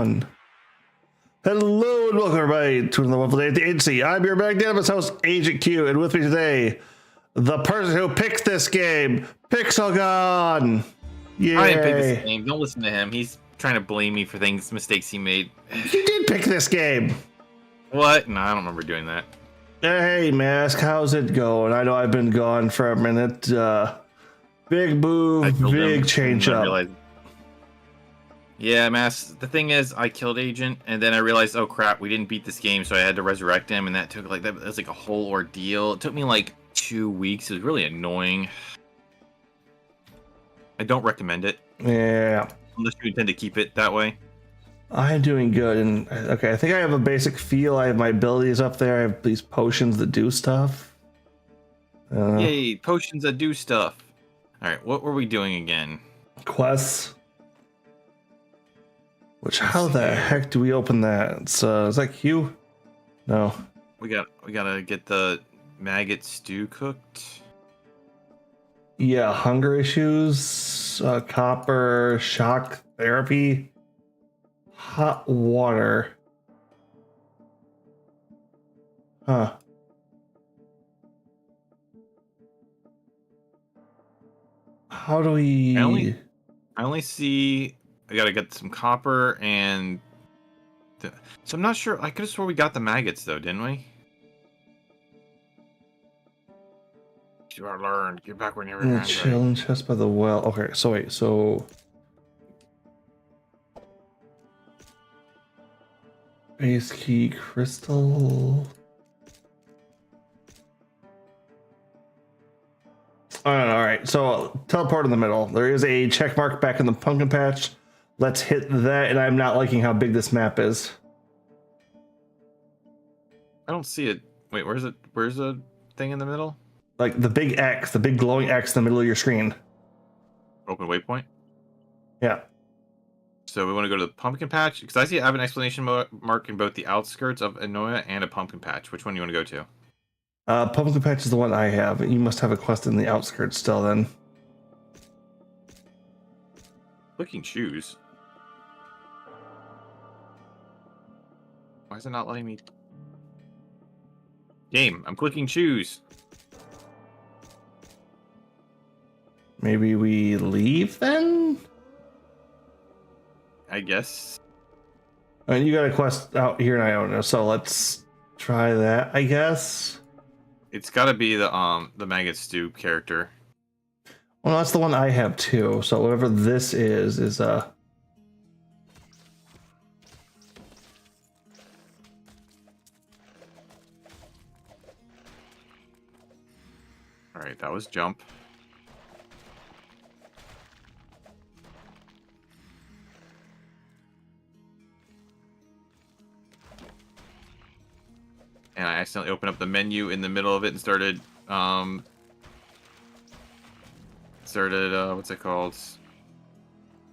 happen? Hello and welcome everybody to another wonderful day at the agency. I'm your magnanimous host, Agent Q, and with me today, the person who picked this game, Pixelgon. Yay. I didn't pick this game. Don't listen to him. He's trying to blame me for mistakes he made. You did pick this game. What? No, I don't remember doing that. Hey, Mask, how's it going? I know I've been gone for a minute. Big move, big change up. Yeah, Mask, the thing is, I killed Agent, and then I realized, oh crap, we didn't beat this game, so I had to resurrect him, and that was like a whole ordeal. It took me like 2 weeks. It was really annoying. I don't recommend it. Yeah. Unless you intend to keep it that way. I'm doing good, and okay, I think I have a basic feel. I have my abilities up there. I have these potions that do stuff. Yay, potions that do stuff. Alright, what were we doing again? Quests. Which, how the heck do we open that? It's is that Q? No. We gotta get the maggot stew cooked. Yeah, hunger issues, copper, shock therapy, hot water. Huh. How do we... I only see... I gotta get some copper and... So I'm not sure. I could have swore we got the maggots though, didn't we? You are learned. Get back when you're chill and chest by the well. Okay, so wait, so... Base key crystal... Alright, so teleport in the middle. There is a check mark back in the pumpkin patch. Let's hit that, and I'm not liking how big this map is. I don't see it. Wait, where's it? Where's the thing in the middle? Like the big X, the big glowing X in the middle of your screen. Open waypoint? Yeah. So we want to go to the pumpkin patch? Because I have an exclamation mark in both the outskirts of Enoia and a pumpkin patch. Which one do you want to go to? Pumpkin patch is the one I have. You must have a quest in the outskirts still then. Clicking shoes. Why is it not letting me? Game, I'm clicking choose. Maybe we leave then? I guess. And you got a quest out here in Iona, so let's try that, I guess. It's gotta be the maggot stew character. Well, that's the one I have too, so whatever this is Alright, that was jump. And I accidentally opened up the menu in the middle of it and started, what's it called?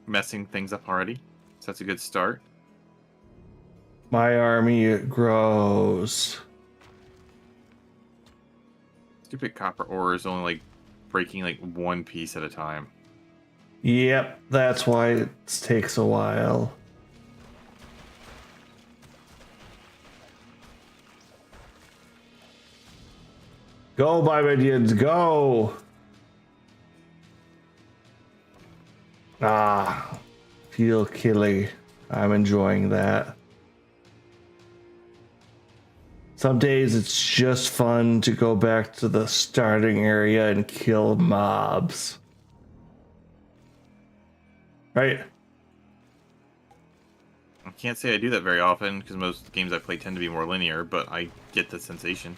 Messing things up already. So that's a good start. My army grows. Stupid copper ore is only like breaking like one piece at a time. Yep, that's why it takes a while. Go, Barbadians, go! Ah, feel killy. I'm enjoying that. Some days it's just fun to go back to the starting area and kill mobs. Right? I can't say I do that very often because most games I play tend to be more linear, but I get the sensation.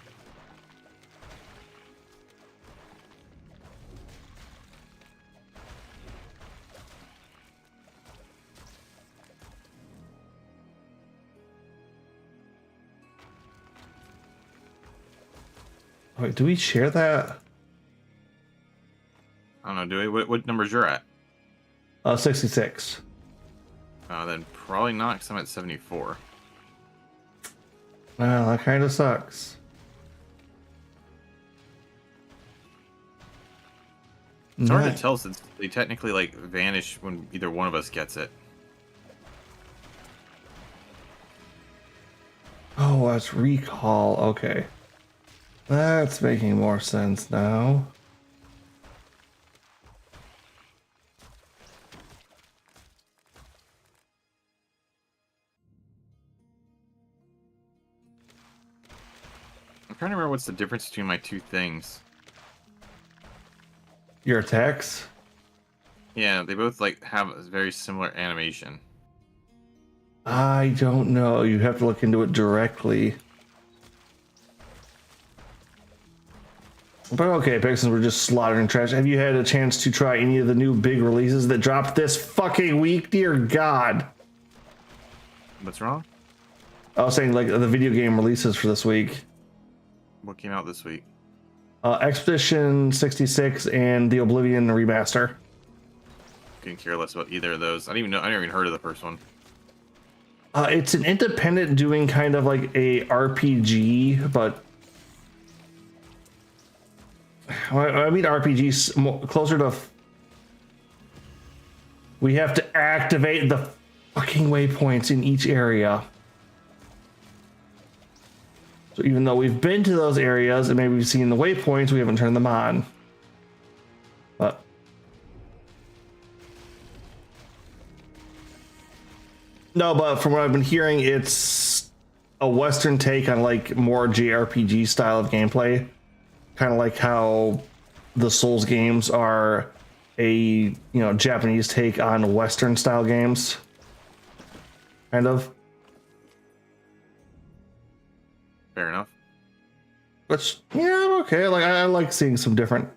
Wait, do we share that? I don't know, do we? What numbers you're at? 66. Then probably not, because I'm at 74. Well, that kind of sucks. It's hard to tell since they technically like vanish when either one of us gets it. Oh, that's recall. Okay. That's making more sense now. I'm trying to remember what's the difference between my two things. Your attacks? Yeah, they both like have a very similar animation. I don't know. You have to look into it directly. But okay, since we're just slaughtering trash, have you had a chance to try any of the new big releases that dropped this fucking week? Dear God. What's wrong? I was saying like the video game releases for this week. What came out this week? Expedition 66 and the Oblivion remaster. Couldn't care less about either of those. I didn't even know. I never even heard of the first one. It's an independent doing kind of like a RPG, but I mean RPGs closer to. We have to activate the fucking waypoints in each area. So even though we've been to those areas and maybe we've seen the waypoints, we haven't turned them on. But no, but from what I've been hearing, it's a Western take on like more JRPG style of gameplay. Kind of like how the Souls games are a, Japanese take on Western style games. Kind of. Fair enough. Which, yeah, okay. Like I like seeing some different.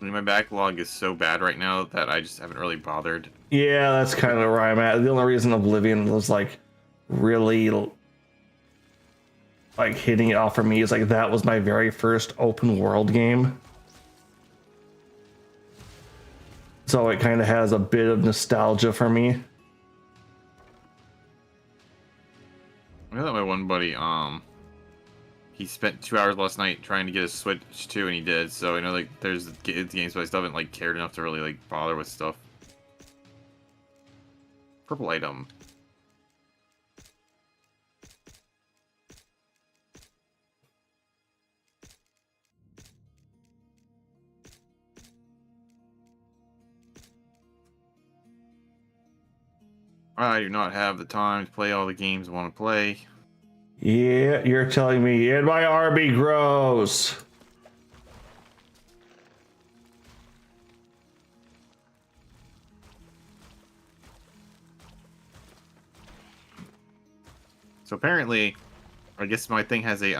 I mean, my backlog is so bad right now that I just haven't really bothered. Yeah, that's kind of where I'm at. The only reason Oblivion was like really like hitting it off for me is like that was my very first open world game. So it kind of has a bit of nostalgia for me. I know that my one buddy, he spent 2 hours last night trying to get a Switch 2, and he did. So I know like there's games, but I still haven't like cared enough to really like bother with stuff. Purple item. I do not have the time to play all the games I want to play. Yeah, you're telling me. And my army grows. So apparently, I guess my thing has a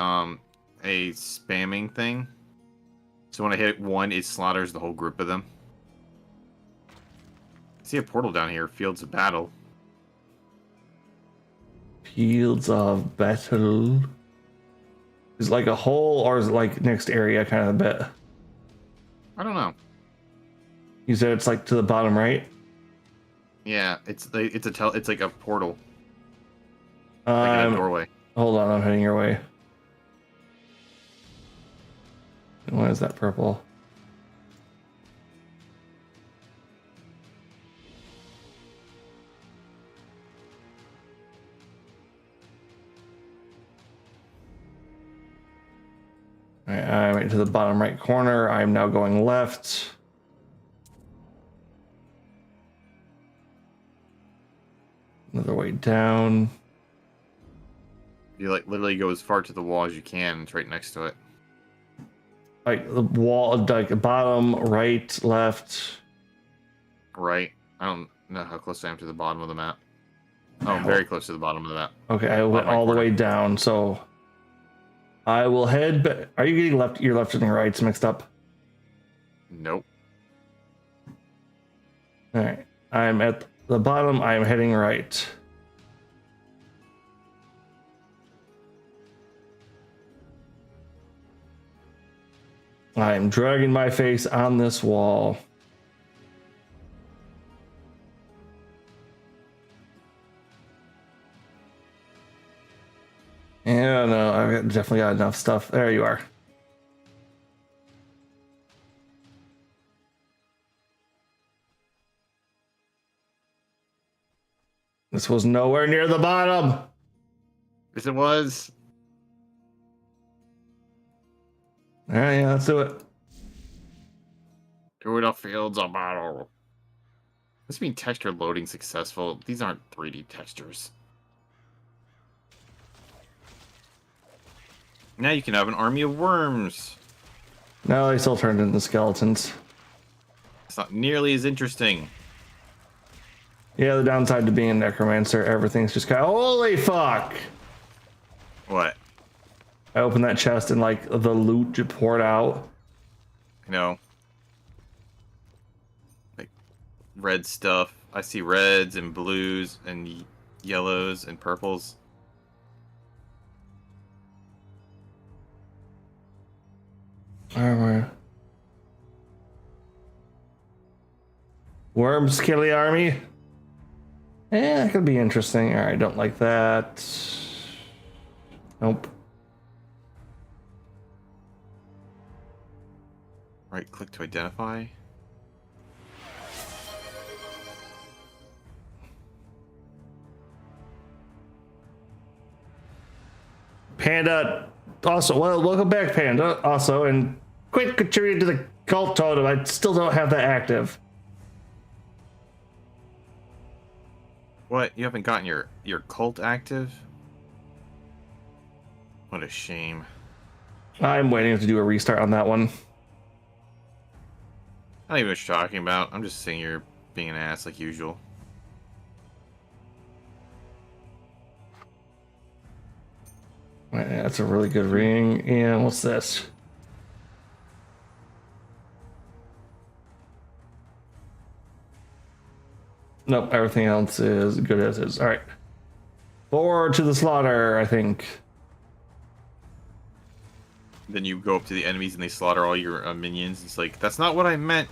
spamming thing. So when I hit one, it slaughters the whole group of them. I see a portal down here, Fields of Battle. Fields of Battle. Is it like a hole or is it like next area kind of a bit? I don't know. You said it's like to the bottom right? Yeah, it's like a portal. Like in a doorway. Hold on, I'm heading your way. Why is that purple? Alright, I'm into the bottom right corner. I'm now going left. Another way down. You like literally go as far to the wall as you can. It's right next to it. Like the wall, like bottom, right, left. Right. I don't know how close I am to the bottom of the map. Oh, I'm very close to the bottom of the map. Okay, I went all the way down, so I will head back. Are you getting left? Your left and your rights mixed up? Nope. All right, I'm at the bottom. I'm heading right. I'm dragging my face on this wall. Yeah, no, I've definitely got enough stuff. There you are. This was nowhere near the bottom. Yes, it was. All right, yeah, let's do it. Through the fields of battle. This means texture loading successful. These aren't 3D textures. Now you can have an army of worms. No, they still turned into skeletons. It's not nearly as interesting. Yeah, the downside to being a necromancer, everything's just kind of, holy fuck! What? I opened that chest and like the loot just poured out. You know, like red stuff. I see reds and blues and yellows and purples. Armor. Worm Skilly Army. That could be interesting. Alright, don't like that. Nope. Right click to identify. Panda. Also, well, welcome back, Panda. Also, and quit contributing to the cult totem. I still don't have that active. What? You haven't gotten your cult active? What a shame. I'm waiting to do a restart on that one. I don't even know what you're talking about. I'm just sitting here being an ass like usual. That's a really good ring. And what's this? Nope, everything else is good as is. All right. Forward to the slaughter, I think. Then you go up to the enemies and they slaughter all your minions. It's like, that's not what I meant.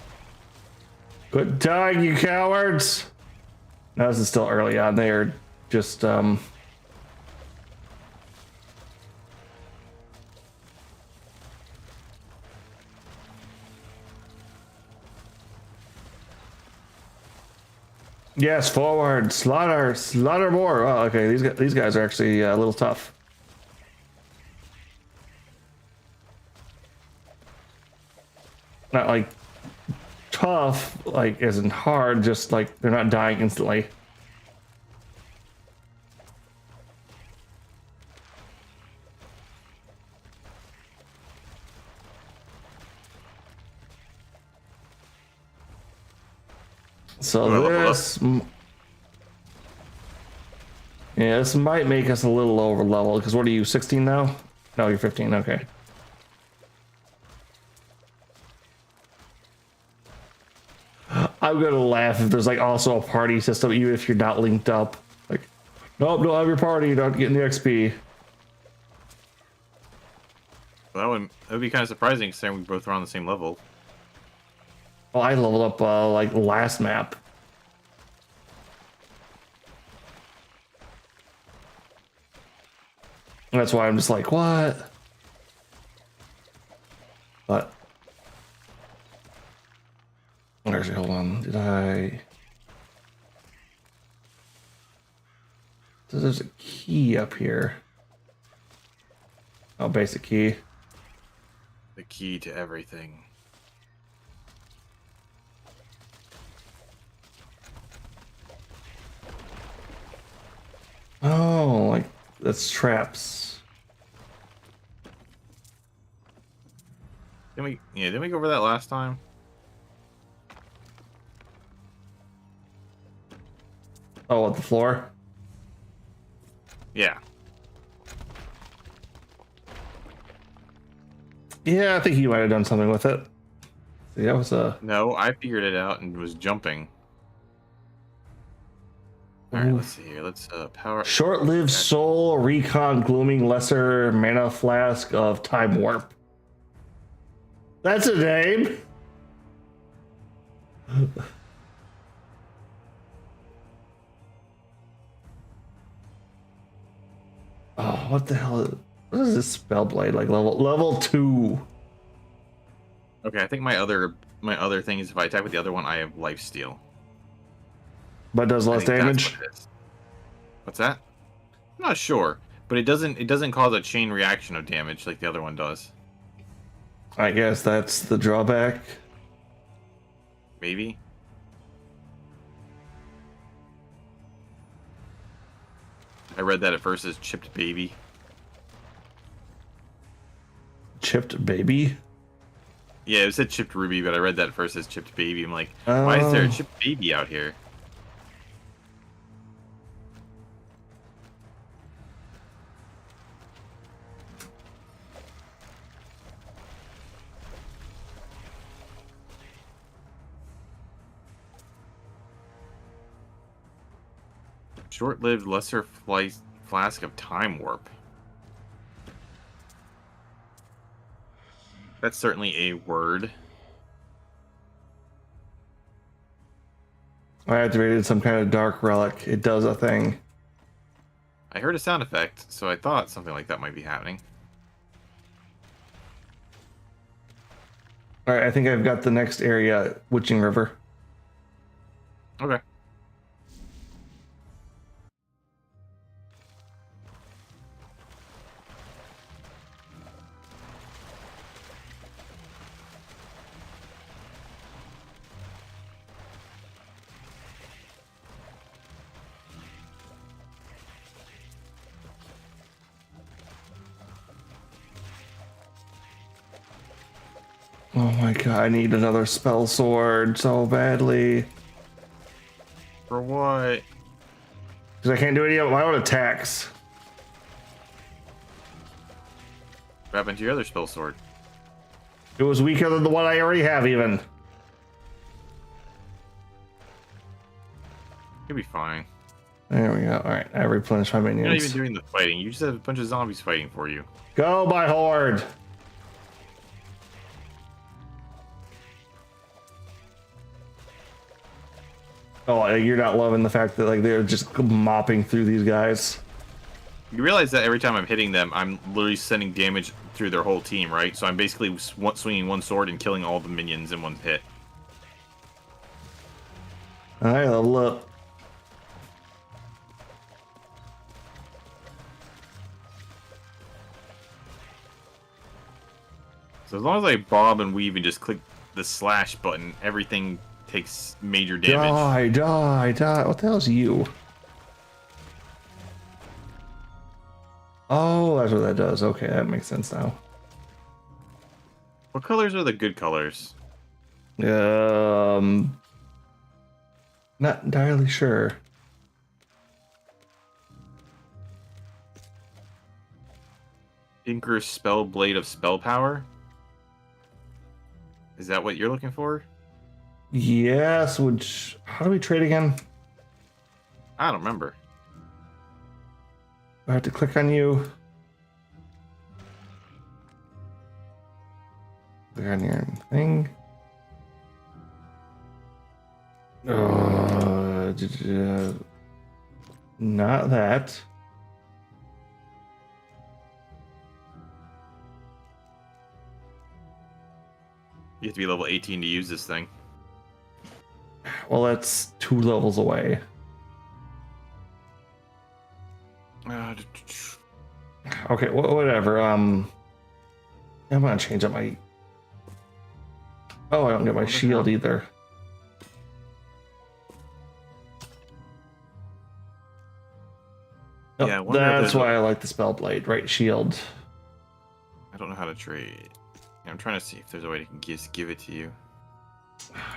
Quit dying, you cowards! No, this is still early on. They are just, Yes, forward, slaughter, slaughter more. Oh, okay, these guys are actually a little tough. Not like tough, like isn't hard, just like they're not dying instantly. So this, yeah, this might make us a little over level. Because what are you, 16 now? No, you're 15. Okay. I'm gonna laugh if there's like also a party system, even if you're not linked up. Like, nope, don't have your party. You're not getting the XP. Well, that would be kind of surprising, considering we both are on the same level. Well, I leveled up like last map. That's why I'm just like, what? But actually, hold on. Did I? So there's a key up here. Oh, basic key. The key to everything. Oh, like that's traps. Didn't we go over that last time? Oh, what, the floor? Yeah. Yeah, I think he might have done something with it. See, that was a... No, I figured it out and was jumping. Alright, let's see here. Let's power... Short-lived soul, recon, glooming, lesser mana flask of time warp. That's a name. Oh, what the hell? What is this spell blade like? Level 2. Okay, I think my other thing is if I attack with the other one, I have lifesteal. But does less damage. What's that? I'm not sure, but it doesn't cause a chain reaction of damage like the other one does. I guess that's the drawback. Maybe. I read that at first as chipped baby. Chipped baby? Yeah, it said chipped ruby, but I read that at first as chipped baby. I'm like, why is there a chipped baby out here? Short-lived lesser flask of time warp. That's certainly a word. I activated some kind of dark relic. It does a thing. I heard a sound effect, so I thought something like that might be happening. All right, I think I've got the next area, Witching River. Okay. Oh my god, I need another spell sword so badly. For what? Because I can't do any of my own attacks. What happened to your other spell sword? It was weaker than the one I already have, even. You'll be fine. There we go. All right, I replenished my You're not even minions. doing the fighting. You just have a bunch of zombies fighting for you. Go, my horde! Oh, you're not loving the fact that like they're just mopping through these guys. You realize that every time I'm hitting them, I'm literally sending damage through their whole team, right? So I'm basically swinging one sword and killing all the minions in one hit. All right, level up. So as long as I bob and weave and just click the slash button, everything takes major damage. Die. What the hell's you? Oh, that's what that does. Okay, that makes sense now. What colors are the good colors? Not entirely sure. Inker Spell Blade of Spell Power? Is that what you're looking for? Yes, which, how do we trade again? I don't remember. I have to click on you. Click on your thing. Not that. You have to be level 18 to use this thing. Well, that's 2 levels away. Okay, whatever. I'm gonna change up my. Oh, I don't get my shield either. Oh, Yeah, I wonder if that's there's why I like the spell blade, right? Shield. I don't know how to trade. I'm trying to see if there's a way to just give it to you.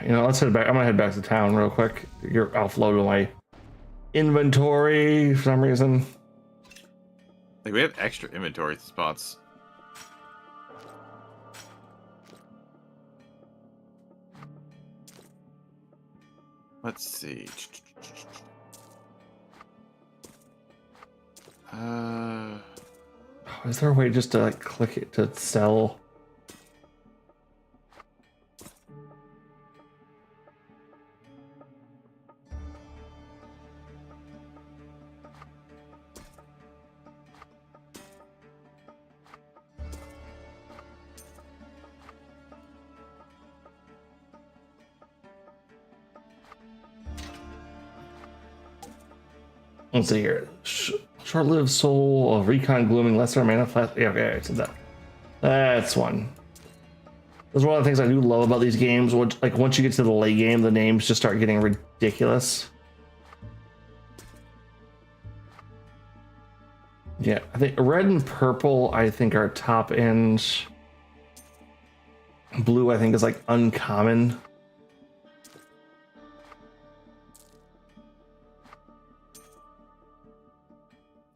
You know, let's head back. I'm gonna head back to town real quick. You're offloading my inventory for some reason. Like, we have extra inventory spots. Let's see. Is there a way just to like click it to sell? Let's see here. Short-lived soul of recon glooming lesser manifest. Yeah, okay, so that's one. That's one of the things I do love about these games. Which, like, once you get to the late game, the names just start getting ridiculous. Yeah, I think red and purple, I think, are top end. Blue, I think, is like uncommon.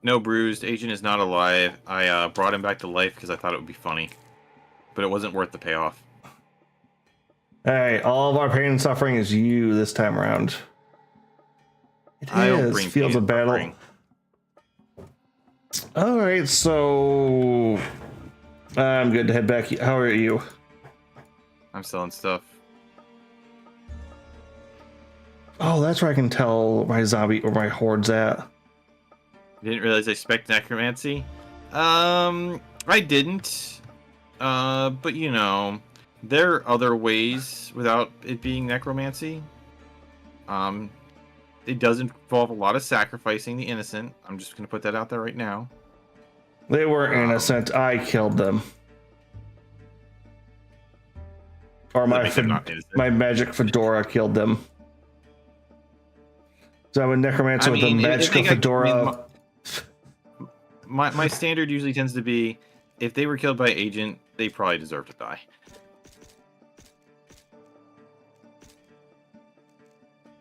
No, bruised. Agent is not alive. I brought him back to life because I thought it would be funny, but it wasn't worth the payoff. All right, all of our pain and suffering is you this time around. It I don't is bring Fields pain of and Battle. suffering. All right, so I'm good to head back. How are you? I'm selling stuff. Oh, that's where I can tell my zombie or my horde's at. Didn't realize I spec necromancy. I didn't. But you know, there are other ways without it being necromancy. It does involve a lot of sacrificing the innocent. I'm just gonna put that out there right now. They were innocent. I killed them. Or my magic fedora killed them. So I'm a necromancer with a magical fedora. My standard usually tends to be, if they were killed by agent, they probably deserve to die.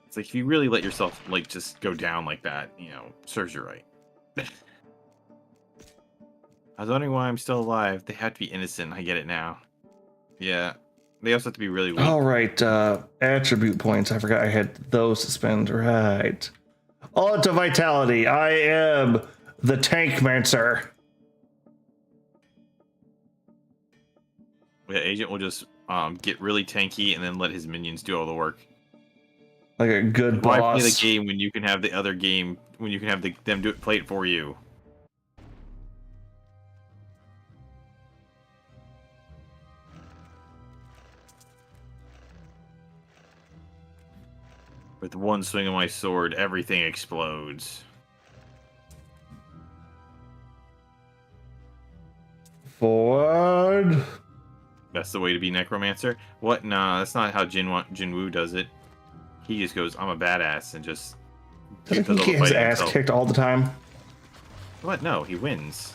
It's like, if you really let yourself, like, just go down like that, you know, serves you right. I was wondering why I'm still alive. They have to be innocent. I get it now. Yeah. They also have to be really weak. All right, attribute points. I forgot I had those to spend. Right. All into vitality. I am the Tankmancer. Yeah, agent will just get really tanky and then let his minions do all the work. Like a good Why boss. play the game when you can have the other game, when you can have them play it for you? With one swing of my sword, everything explodes. Forward. That's the way to be necromancer? What? Nah, that's not how Jinwoo does it. He just goes, I'm a badass, and just... Doesn't he get his ass kicked all the time? What? No, he wins.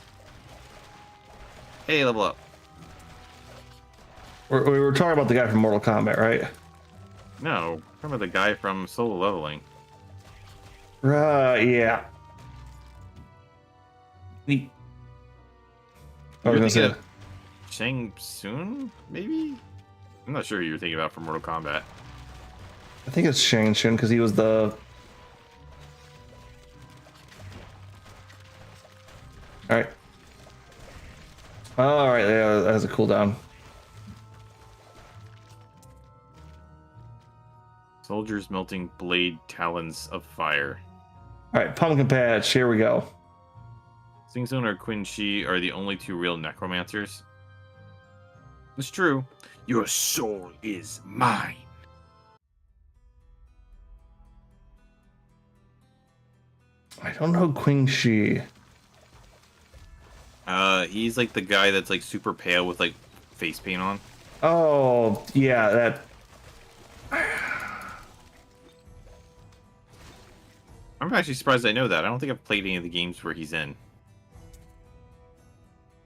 Hey, level up. We were talking about the guy from Mortal Kombat, right? No, remember the guy from Solo Leveling. Right, yeah. I was gonna say, Shang Tsung, maybe? I'm not sure who you're thinking about for Mortal Kombat. I think it's Shang Tsung because he was the... Alright. Alright, yeah, that has a cooldown. Soldiers melting blade talons of fire. Alright, Pumpkin Patch, here we go. Sing Sun or Quin Shi are the only two real necromancers. It's true. Your soul is mine. I don't know Queen Shi. He's like the guy that's like super pale with like face paint on. Oh, yeah, that... I'm actually surprised I know that. I don't think I've played any of the games where he's in.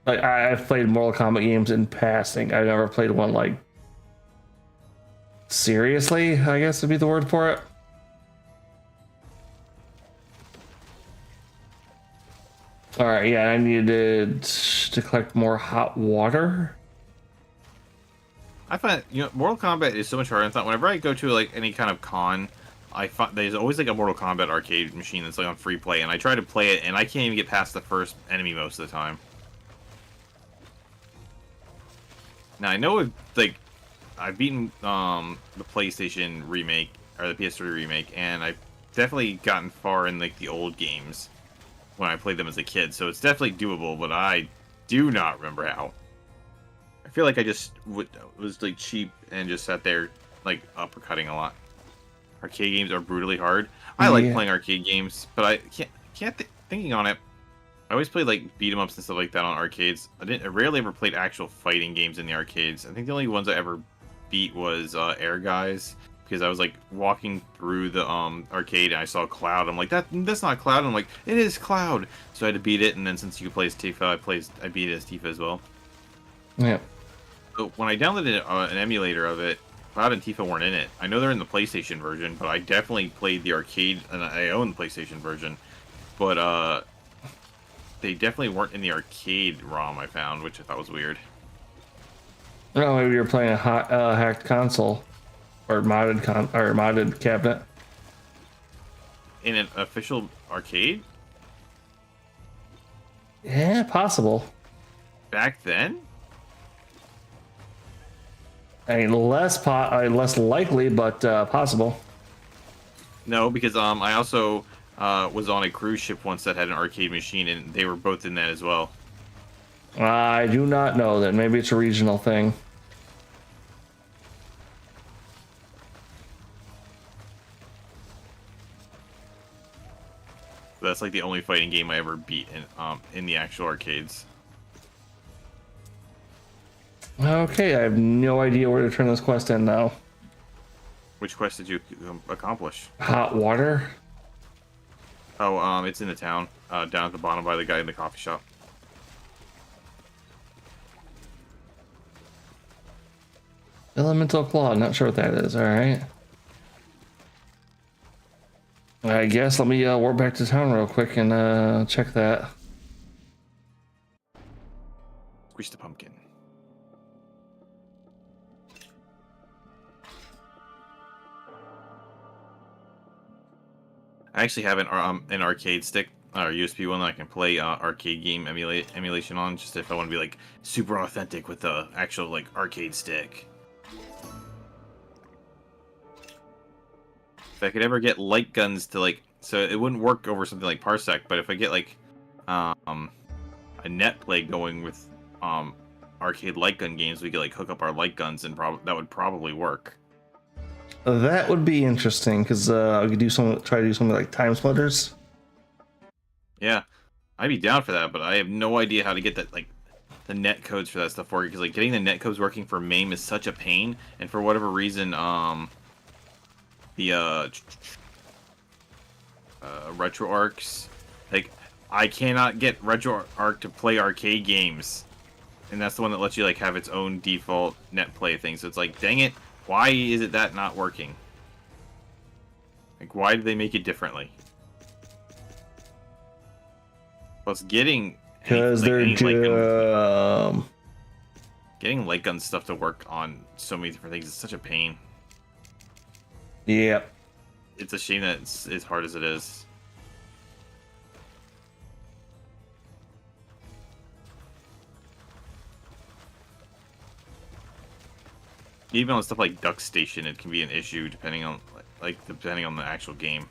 Like, I've played Mortal Kombat games in passing. I've never played one, like... seriously, I guess would be the word for it. Alright, yeah, I needed to collect more hot water. I find, you know, Mortal Kombat is so much harder than I thought. Whenever I go to like any kind of con, I find there's always like a Mortal Kombat arcade machine that's like on free play, and I try to play it, and I can't even get past the first enemy most of the time. Now I know like I've beaten the PlayStation remake or the PS3 remake, and I've definitely gotten far in like the old games when I played them as a kid, so it's definitely doable. But I do not remember how. I feel like I just was like cheap and just sat there like uppercutting a lot. Arcade games are brutally hard. I like playing arcade games, but I thinking on it. I always played like beat 'em ups and stuff like that on arcades. I rarely ever played actual fighting games in the arcades. I think the only ones I ever beat was Air Guys, because I was like walking through the arcade and I saw Cloud. I'm like, that's not Cloud. I'm like, it is Cloud. So I had to beat it, and then since you could play as Tifa, I beat it as Tifa as well. Yeah. So when I downloaded an emulator of it, Cloud and Tifa weren't in it. I know they're in the PlayStation version, but I definitely played the arcade, and I own the PlayStation version. But they definitely weren't in the arcade ROM I found, which I thought was weird. Oh, maybe you're playing a hacked console or modded cabinet. In an official arcade? Yeah, possible. Back then? I mean, less likely, but possible. No, because I also was on a cruise ship once that had an arcade machine, and they were both in that as well. I do not know that. Maybe it's a regional thing. That's like the only fighting game I ever beat in the actual arcades. Okay, I have no idea where to turn this quest in now. Which quest did you accomplish? Hot water? Oh, it's in the town, down at the bottom by the guy in the coffee shop. Elemental claw, not sure what that is. All right. I guess let me warp back to town real quick and check that. Squish the pumpkin. I actually have an arcade stick or USB one that I can play arcade game emulation on, just if I want to be like super authentic with the actual like arcade stick. If I could ever get light guns to like, so it wouldn't work over something like Parsec, but if I get like a net play going with arcade light gun games, we could like hook up our light guns and that would probably work. That would be interesting because I could try to do something like time splitters. Yeah, I'd be down for that, but I have no idea how to get that, like the net codes for that stuff working. Because like getting the net codes working for MAME is such a pain, and for whatever reason, the RetroArchs, like I cannot get RetroArch to play arcade games, and that's the one that lets you like have its own default net play thing. So it's like, dang it. Why is it that not working? Like, why did they make it differently? Plus, getting because they're getting light gun stuff to work on so many different things is such a pain. Yeah, it's a shame that it's as hard as it is. Even on stuff like Duck Station, it can be an issue depending on the actual game.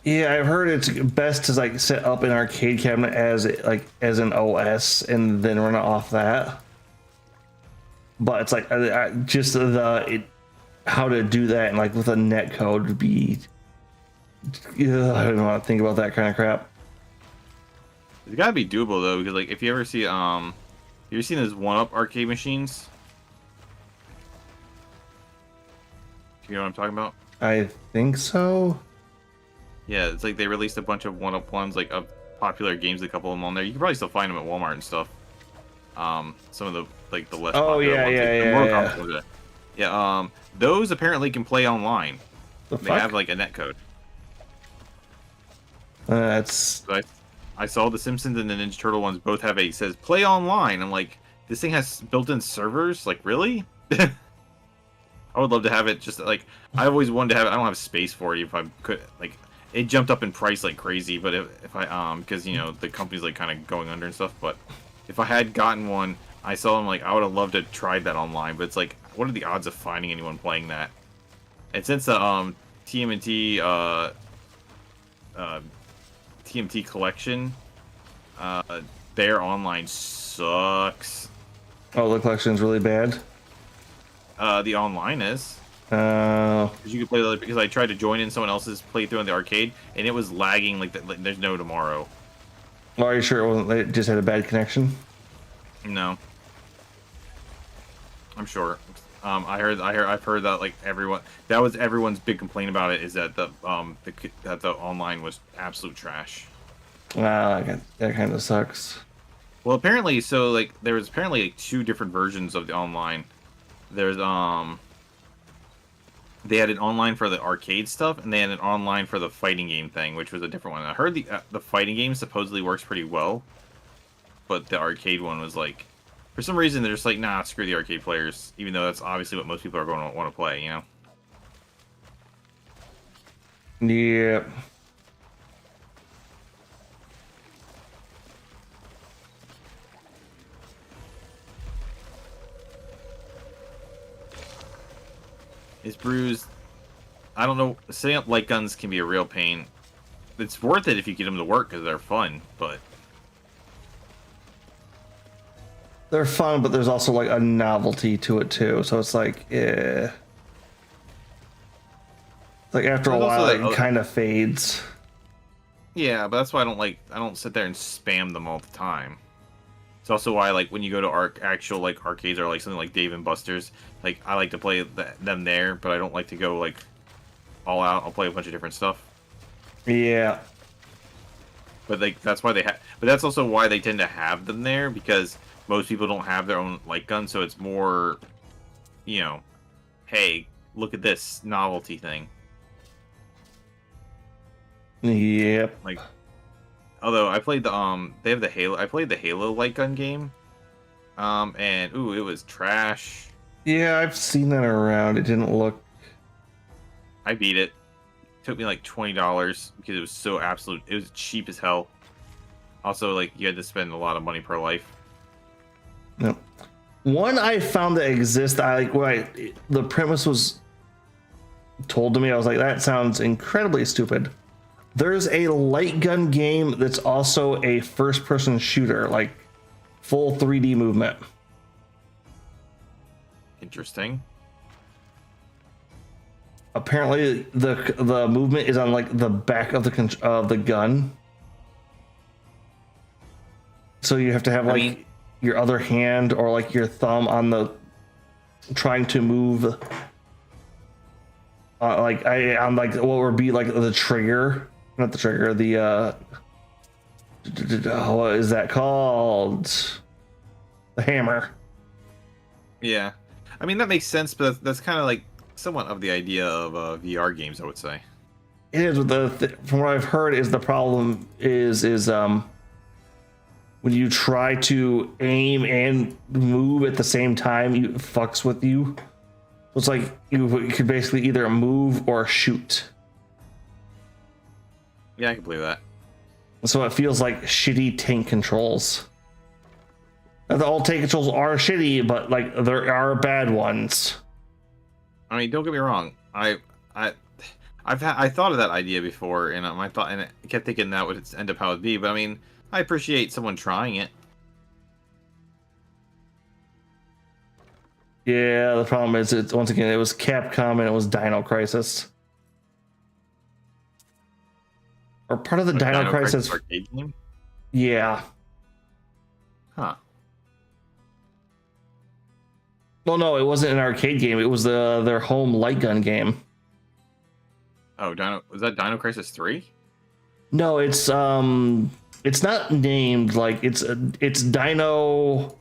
yeah, I've heard it's best to like set up an arcade cabinet as an OS and then run it off that. But it's like just how to do that and like with a net code would be. I don't want to think about that kind of crap. It's gotta be doable though, because like if you ever see you ever seen those 1UP arcade machines? You know what I'm talking about? I think so. Yeah, it's like they released a bunch of 1UP ones, like of popular games, a couple of them on there. You can probably still find them at Walmart and stuff. Some of the like the less popular ones. Yeah. Those apparently can play online. They have like a netcode. That's. So I saw the Simpsons and the Ninja Turtle ones both have says play online. I'm like, this thing has built-in servers? Like, really? I would love to have it. Just like I always wanted to have it. I don't have space for it. If I could, like, it jumped up in price like crazy. But if I because you know the company's like kind of going under and stuff. But if I had gotten one, I saw them like I would have loved to try that online. But it's like, what are the odds of finding anyone playing that? And since the TMNT TMT collection, their online sucks. Oh, the collection's really bad. The online is. Because you could play because I tried to join in someone else's playthrough on the arcade and it was lagging like, like there's no tomorrow. Are you sure it wasn't? It just had a bad connection. No, I'm sure. I've heard that like that was everyone's big complaint about it is that the online was absolute trash. Wow, that kind of sucks. Well, apparently, so like there was apparently like 2 different versions of the online. There's they had an online for the arcade stuff, and they had an online for the fighting game thing, which was a different one. I heard the fighting game supposedly works pretty well, but the arcade one was like, for some reason they're just like, nah, screw the arcade players, even though that's obviously what most people are going to want to play, you know? Yeah. Is bruised. I don't know. Setting up light guns can be a real pain. It's worth it if you get them to work because they're fun, but They're fun, but there's also like a novelty to it too. So it's like, eh. Like after a while, it kind of fades. Yeah, but that's why I don't sit there and spam them all the time. It's also why, like, when you go to actual like arcades or like something like Dave and Buster's, like I like to play them there, but I don't like to go like all out. I'll play a bunch of different stuff. Yeah. But like that's why but that's also why they tend to have them there, because most people don't have their own light gun, so it's more, you know, hey, look at this novelty thing. Yep. Like, although I played they have the Halo. I played the Halo light gun game, and ooh, it was trash. Yeah, I've seen that around. It didn't look. I beat it. It took me like $20 because it was so absolute. It was cheap as hell. Also, like you had to spend a lot of money per life. No. One I found that exists. The premise was told to me. I was like, that sounds incredibly stupid. There's a light gun game that's also a first-person shooter, like full 3D movement. Interesting. Apparently, the movement is on like the back of the gun, so you have to have like your other hand or like your thumb on the trying to move. On like what would be like the trigger. Not the trigger, what is that called? The hammer. Yeah. I mean, that makes sense, but that's kind of like somewhat of the idea of VR games, I would say. It is. From what I've heard, is the problem is when you try to aim and move at the same time, it fucks with you. So it's like you could basically either move or shoot. Yeah, I can believe that. So it feels like shitty tank controls. Now, all tank controls are shitty, but like there are bad ones. I mean, don't get me wrong. I thought of that idea before, and I kept thinking that would end up how it'd be. But I mean, I appreciate someone trying it. Yeah, the problem is it was Capcom and it was Dino Crisis. Or part of the Dino Crisis arcade game? Yeah. Huh. Well, no, it wasn't an arcade game. It was their home light gun game. Oh, was that Dino Crisis 3? No, it's not named like it's Dino.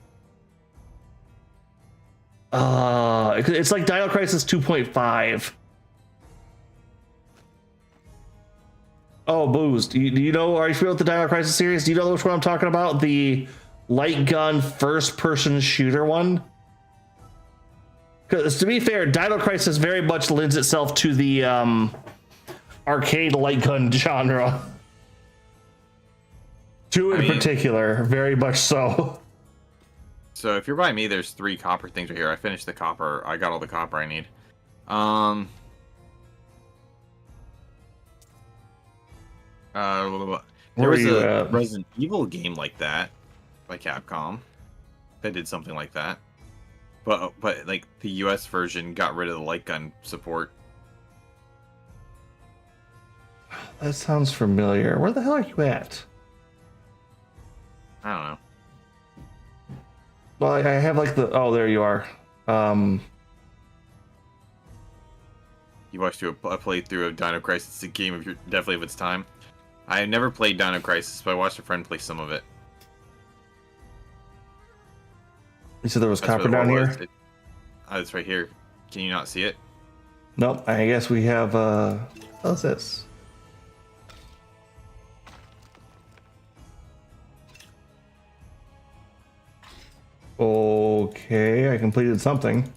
It's like Dino Crisis 2.5. Oh, Booze, do you know, are you familiar with the Dino Crisis series? Do you know which one I'm talking about? The light gun first-person shooter one? Because to be fair, Dino Crisis very much lends itself to the arcade light gun genre. Two in particular, very much so. So if you're by me, there's 3 copper things right here. I finished the copper. I got all the copper I need. There was a Resident Evil game like that by Capcom that did something like that. but like the US version got rid of the light gun support. That sounds familiar. Where the hell are you at? I don't know. Well, I have like the. Oh, there you are. You watched a playthrough of Dino Crisis. It's a game of definitely of its time. I have never played Dino Crisis, but I watched a friend play some of it. You said there was That's copper what down it here? was. It's right here. Can you not see it? Nope. I guess we have. What's this? Okay, I completed something.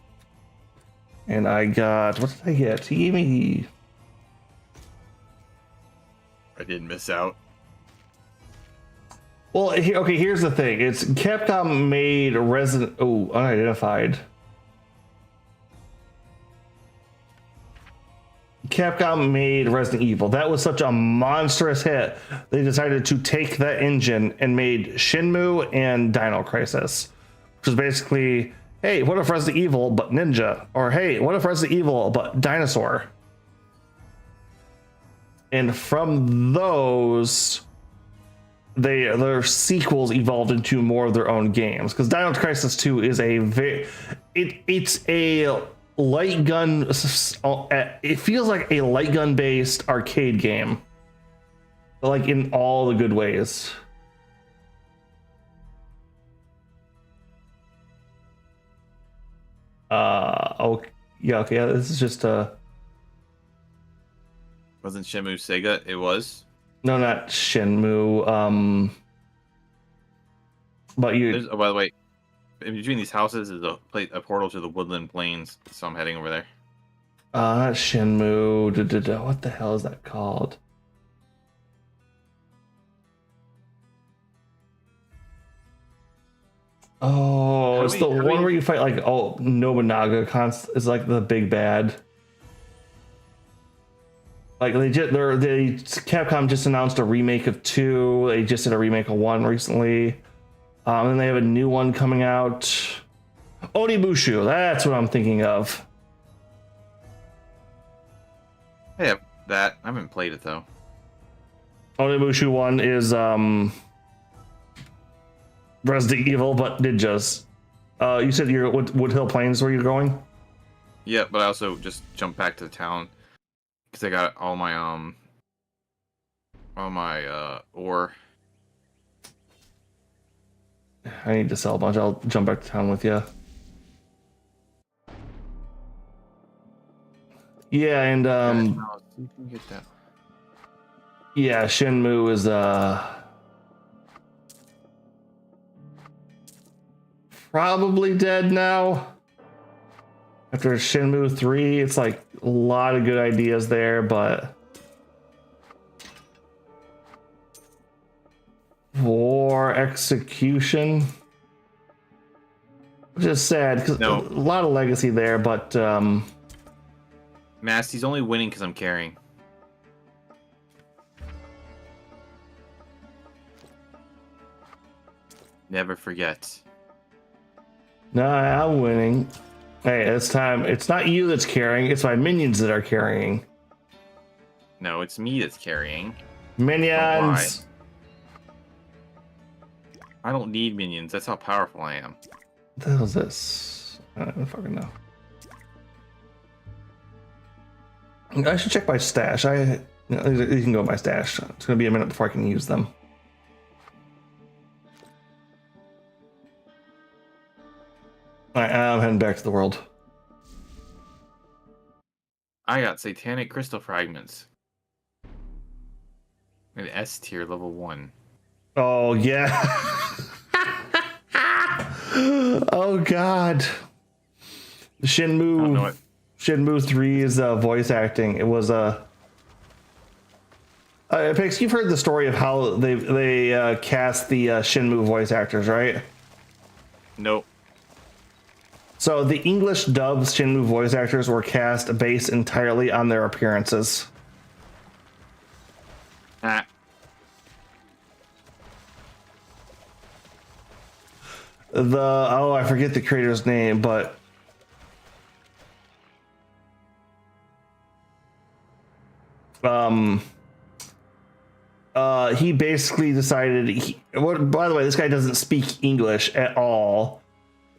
And I got. What did I get? He gave me. I didn't miss out. Well, okay, here's the thing. It's Capcom made Resident. Oh, unidentified. Capcom made Resident Evil. That was such a monstrous hit. They decided to take that engine and made Shenmue and Dino Crisis, which is basically, hey, what if Resident Evil but ninja? Or hey, what if Resident Evil but dinosaur? And from those, their sequels evolved into more of their own games. Because Dino Crisis 2 is it's a light gun. It feels like a light gun based arcade game, like in all the good ways. Oh yeah, okay. Yeah, this is just Wasn't Shenmue Sega? It was. no, not Shenmue. But Oh, by the way, in between these houses is a portal to the Woodland Plains, so I'm heading over there. not Shenmue. What the hell is that called? Oh, it's the one where you fight like Nobunaga. Is like the big bad. Like Capcom just announced a remake of 2. They just did a remake of 1 recently. And they have a new one coming out. Onimusha, that's what I'm thinking of. I have that. I haven't played it though. Onimusha 1 is Resident Evil, but ninjas. You said you're at Wood Hill Plains where you're going? Yeah, but I also just jumped back to the town because I got all my ore. I need to sell a bunch. I'll jump back to town with you. Yeah, and You can get that. yeah, Shenmue is probably dead now. After Shenmue 3, it's like a lot of good ideas there, but war execution, which is sad because a lot of legacy there, but Masty's only winning because I'm carrying. Never forget. no, I'm winning. Hey, it's time. It's not you that's carrying, it's my minions that are carrying. No, it's me that's carrying. Minions. I don't need minions. That's how powerful I am. What the hell is this? I don't fucking know. I should check my stash. You can go my stash. It's gonna be a minute before I can use them. Alright, I'm heading back to the world. I got satanic crystal fragments. An S tier level 1. Oh yeah. Oh god. Shenmue 3's voice acting. It was Pix, you've heard the story of how they cast the Shenmue voice actors, right? Nope. So the English dubbed Shenmue voice actors were cast based entirely on their appearances. Ah. I forget the creator's name, but He basically decided by the way, this guy doesn't speak English at all.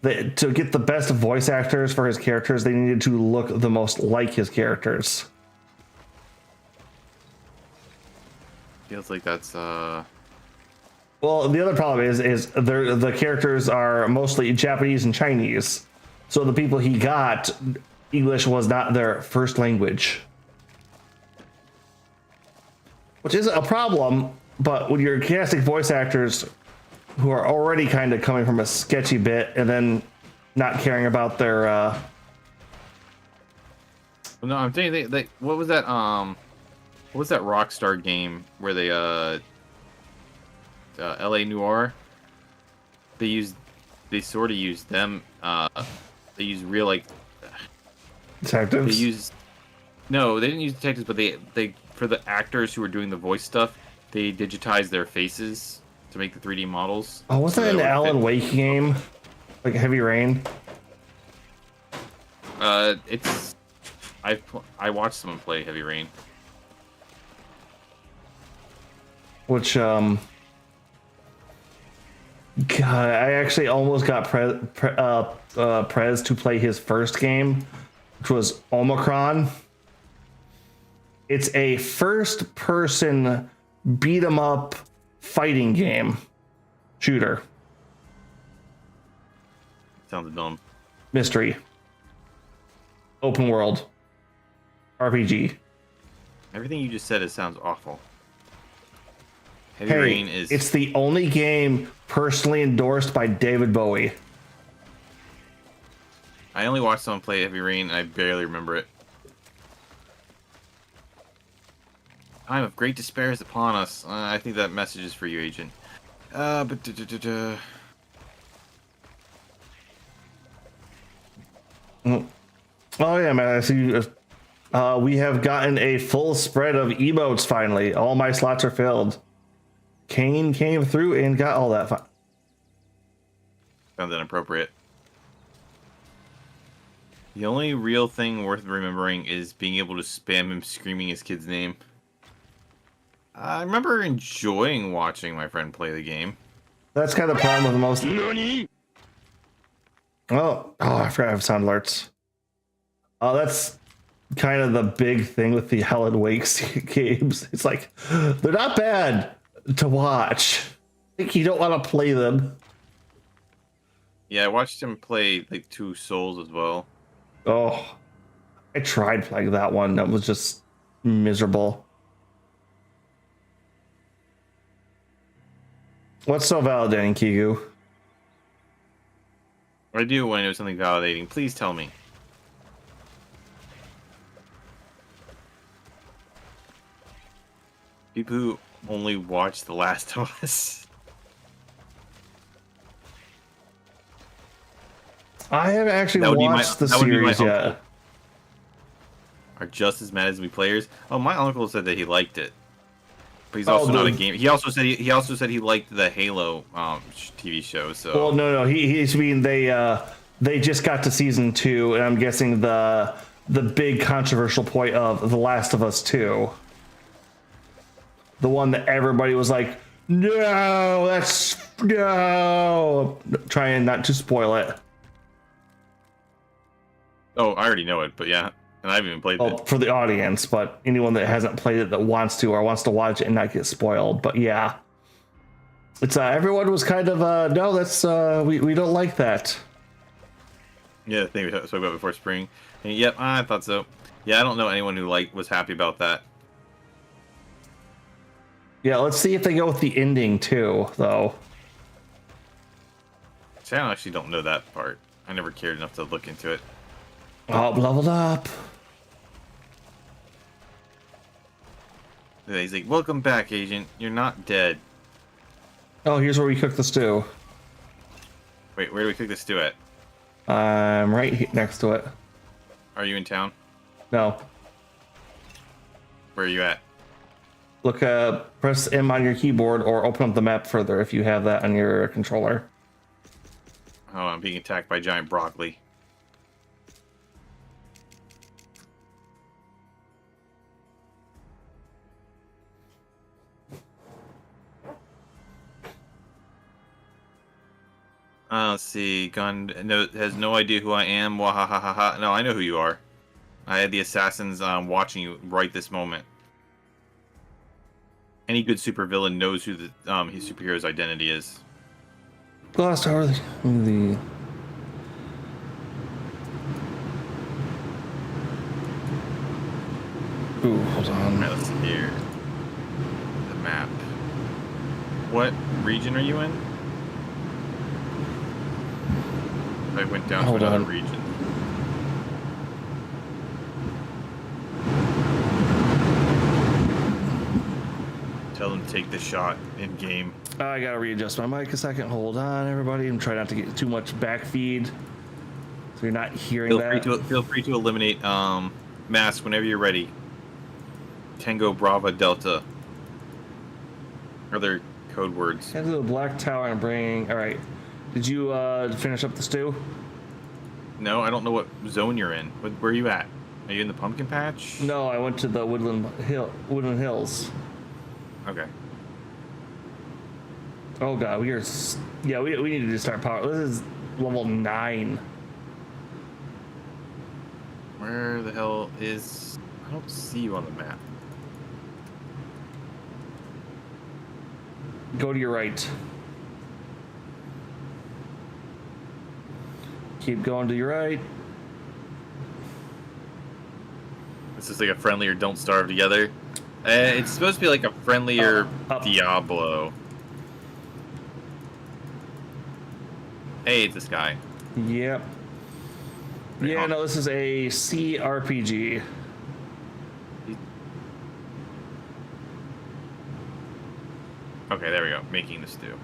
That to get the best voice actors for his characters, they needed to look the most like his characters. Feels like that's Well, the other problem is the characters are mostly Japanese and Chinese. So the people he got, English was not their first language. Which isn't a problem, but when you're casting voice actors who are already kind of coming from a sketchy bit and then not caring about their no, I'm telling you, what was that Rockstar game where they LA Noir, they sort of used them, they used real, like, detectives. No, they didn't use detectives, but they for the actors who were doing the voice stuff, they digitized their faces to make the 3D models. Oh, what's that an Alan Wake game? Like Heavy Rain? It's I watched someone play Heavy Rain. Which God, I actually almost got Prez to play his first game, which was Omicron. It's a first-person beat-em-up fighting game shooter. Sounds dumb. Mystery. Open world. RPG. Everything you just said, it sounds awful. Heavy Hey, Rain is... it's the only game personally endorsed by David Bowie. I only watched someone play Heavy Rain, and I barely remember it. Time of great despair is upon us. I think that message is for you, Agent. Oh yeah, man. I see. We have gotten a full spread of emotes finally. All my slots are filled. Kane came through and got all that. Sounds inappropriate. The only real thing worth remembering is being able to spam him screaming his kid's name. I remember enjoying watching my friend play the game. That's kind of the problem with the most. Oh, I forgot I have sound alerts. Oh, that's kind of the big thing with the Alan Wake games. It's like they're not bad to watch. I think you don't want to play them. Yeah, I watched him play like Two Souls as well. Oh, I tried playing that one. That was just miserable. What's so validating, Kigu? I do when I know something validating. Please tell me. People who only watch The Last of Us. I haven't actually watched the series yet. Are just as mad as me players. Oh, my uncle said that he liked it, but he's also not a game. He also said he liked the Halo TV show. So well, no, he's mean they just got to season 2, and I'm guessing the big controversial point of The Last of Us 2, the one that everybody was like, no, trying not to spoil it. Oh, I already know it, but yeah. And I haven't even played it. For the audience, but anyone that hasn't played it that wants to or wants to watch it and not get spoiled. But yeah. It's everyone was kind of no, that's we don't like that. Yeah, the thing we spoke about before spring. And yep, I thought so. Yeah, I don't know anyone who was happy about that. Yeah, let's see if they go with the ending too, though. See, I actually don't know that part. I never cared enough to look into it. Oh, leveled up. Yeah, he's like, welcome back, Agent. You're not dead. Oh, here's where we cook the stew. Wait, where do we cook the stew at? I'm right next to it. Are you in town? No. Where are you at? Look, press M on your keyboard or open up the map further if you have that on your controller. Oh, I'm being attacked by giant broccoli. Let's see. Gun no, has no idea who I am. Wahahaha. No, I know who you are. I had the assassins watching you right this moment. Any good supervillain knows who the his superhero's identity is. Glass Tower. The ooh, hold on. Alright, let's see here. The map. What region are you in? I went down to another region. Tell them to take the shot in game. I gotta readjust my mic a second. Hold on, everybody. I'm trying not to get too much back feed, so you're not hearing that. Feel free to eliminate mask whenever you're ready. Tango Brava Delta. Are there code words? Head to the Black Tower and bring. All right. Did you finish up the stew? No, I don't know what zone you're in. Where are you at? Are you in the pumpkin patch? No, I went to the Woodland Hills. Okay. Oh god, we are. Yeah, we need to start power. This is level 9. Where the hell is? I don't see you on the map. Go to your right. Keep going to your right. This is like a friendlier Don't Starve together. It's supposed to be like a friendlier Diablo. Hey, it's this guy. Yep. Yeah, no, this is a CRPG. Okay, there we go. Making the stew.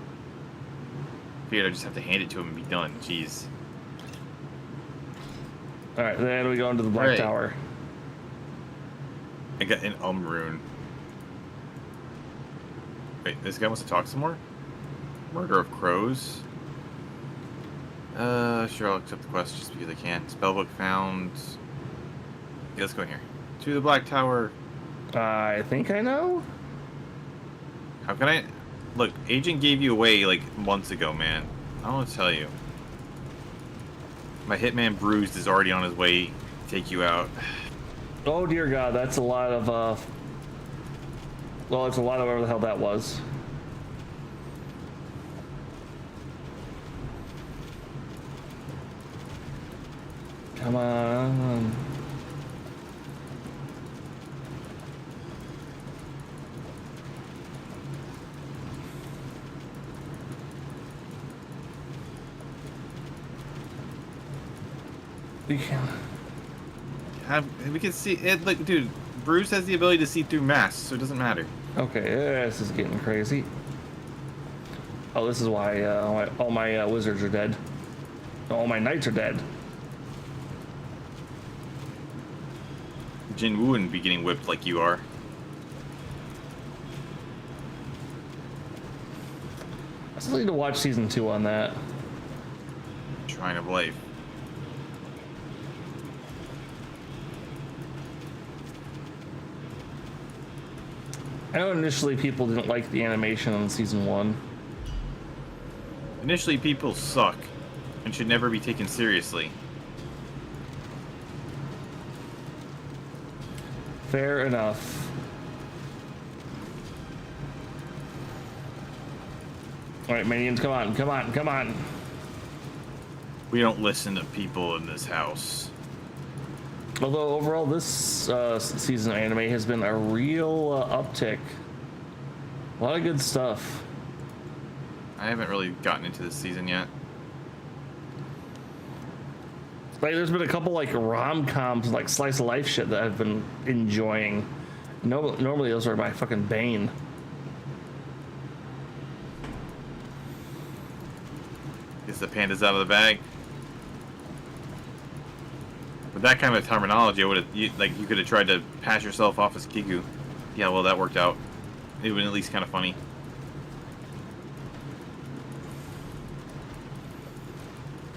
Figured I just have to hand it to him and be done. Jeez. All right, then we go into the Black Tower. I got an rune. Wait, this guy wants to talk some more? Murder of crows? Sure, I'll accept the quest just because I can. Spellbook found. Yeah, let's go in here. To the Black Tower. I think I know. How can I... Look, Agent gave you away, like, months ago, man. I don't want to tell you. My hitman Bruised is already on his way to take you out. Oh, dear God, that's a lot of, well, it's a lot of whatever the hell that was. Come on. We can see it. Like, dude, Bruce has the ability to see through masks, so it doesn't matter. Okay, this is getting crazy. Oh, this is why all my wizards are dead. All my knights are dead. Jin Woo wouldn't be getting whipped like you are. I still need to watch season 2 on that. Shrine of Life. I know initially people didn't like the animation on season 1. Initially, people suck and should never be taken seriously. Fair enough. All right, minions, come on, come on, come on. We don't listen to people in this house. Although overall, this season of anime has been a real uptick. A lot of good stuff. I haven't really gotten into this season yet. Like, there's been a couple like rom-coms, like slice of life shit that I've been enjoying. Normally those are my fucking bane. Is the pandas out of the bag? With that kind of terminology, I would have you could have tried to pass yourself off as Kiku. Yeah, well, that worked out. It would at least kind of funny.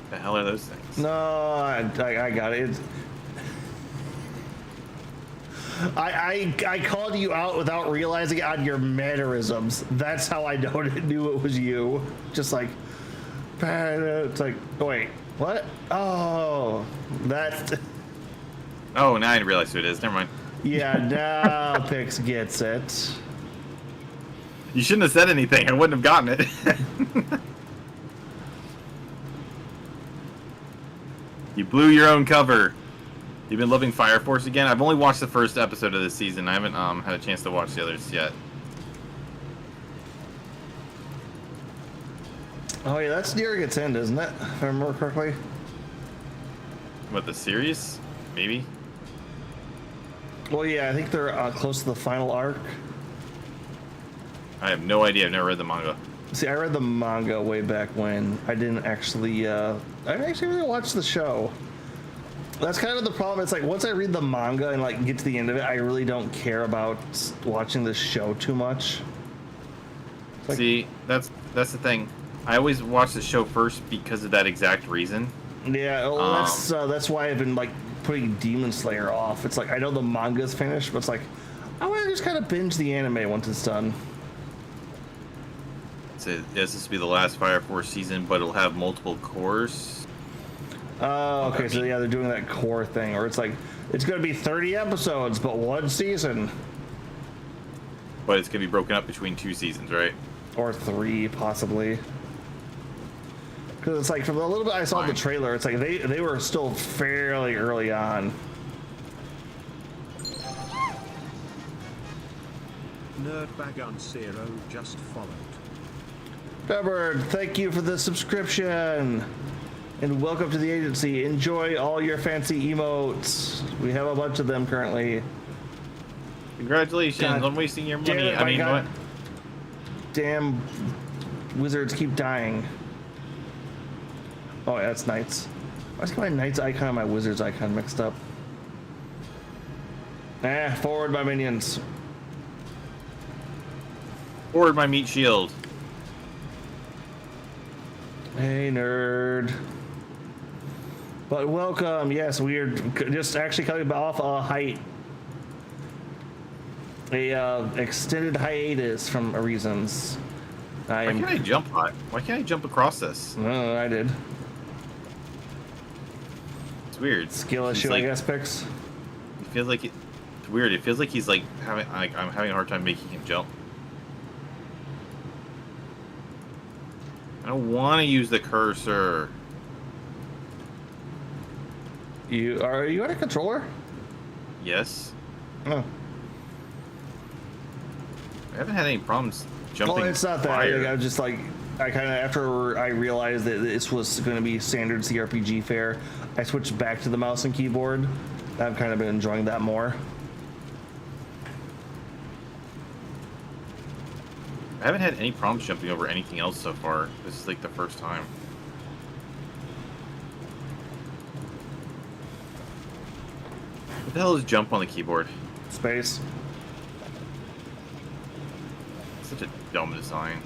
The hell are those things? No, I got it. I called you out without realizing on your mannerisms. That's how I knew it was you. Just like, It's like, wait, what? Oh, that's... Oh, now I realize who it is. Never mind. Yeah, now Pix gets it. You shouldn't have said anything. I wouldn't have gotten it. You blew your own cover. You've been loving Fire Force again? I've only watched the first episode of this season. I haven't had a chance to watch the others yet. Oh yeah, that's near its end, isn't it? If I remember correctly. What, the series? Maybe? Well, yeah, I think they're close to the final arc. I have no idea. I've never read the manga. See, I read the manga way back when. I didn't actually, I actually really watched the show. That's kind of the problem. It's like, once I read the manga and like get to the end of it, I really don't care about watching the show too much. Like, see, that's the thing. I always watch the show first because of that exact reason. Yeah, well, that's why I've been like putting Demon Slayer off. It's like, I know the manga's finished, but it's like, I want to just kind of binge the anime once it's done. So this will be the last Fire Force season, but it'll have multiple cores. Oh, okay, so yeah, they're doing that core thing, or it's like, it's going to be 30 episodes, but one season. But it's going to be broken up between 2 seasons, right? Or 3, possibly. Because it's like, from the little bit I saw the trailer, it's like they were still fairly early on. Nerdbag on Zero just followed. Peppered, thank you for the subscription. And welcome to the agency. Enjoy all your fancy emotes. We have a bunch of them currently. Congratulations on wasting your money. I mean, what? Damn wizards keep dying. Oh, yeah, that's knights. Why is my knight's icon and my wizard's icon mixed up? Forward my minions. Forward my meat shield. Hey, nerd. But welcome. Yes, we are just actually coming off a extended hiatus from reasons. Why can't I jump high? Why can't I jump across this? No, I did. It's weird. Skill issue, like, I guess, Pix. It feels like it's weird. It feels like he's like I'm having a hard time making him jump. I don't want to use the cursor. Are you on a controller? Yes. Oh. I haven't had any problems jumping. Oh, it's not that. I was just like, I kind of, after I realized that this was going to be standard CRPG fare, I switched back to the mouse and keyboard. I've kind of been enjoying that more. I haven't had any problems jumping over anything else so far. This is like the first time. What the hell is jump on the keyboard? Space. Such a dumb design.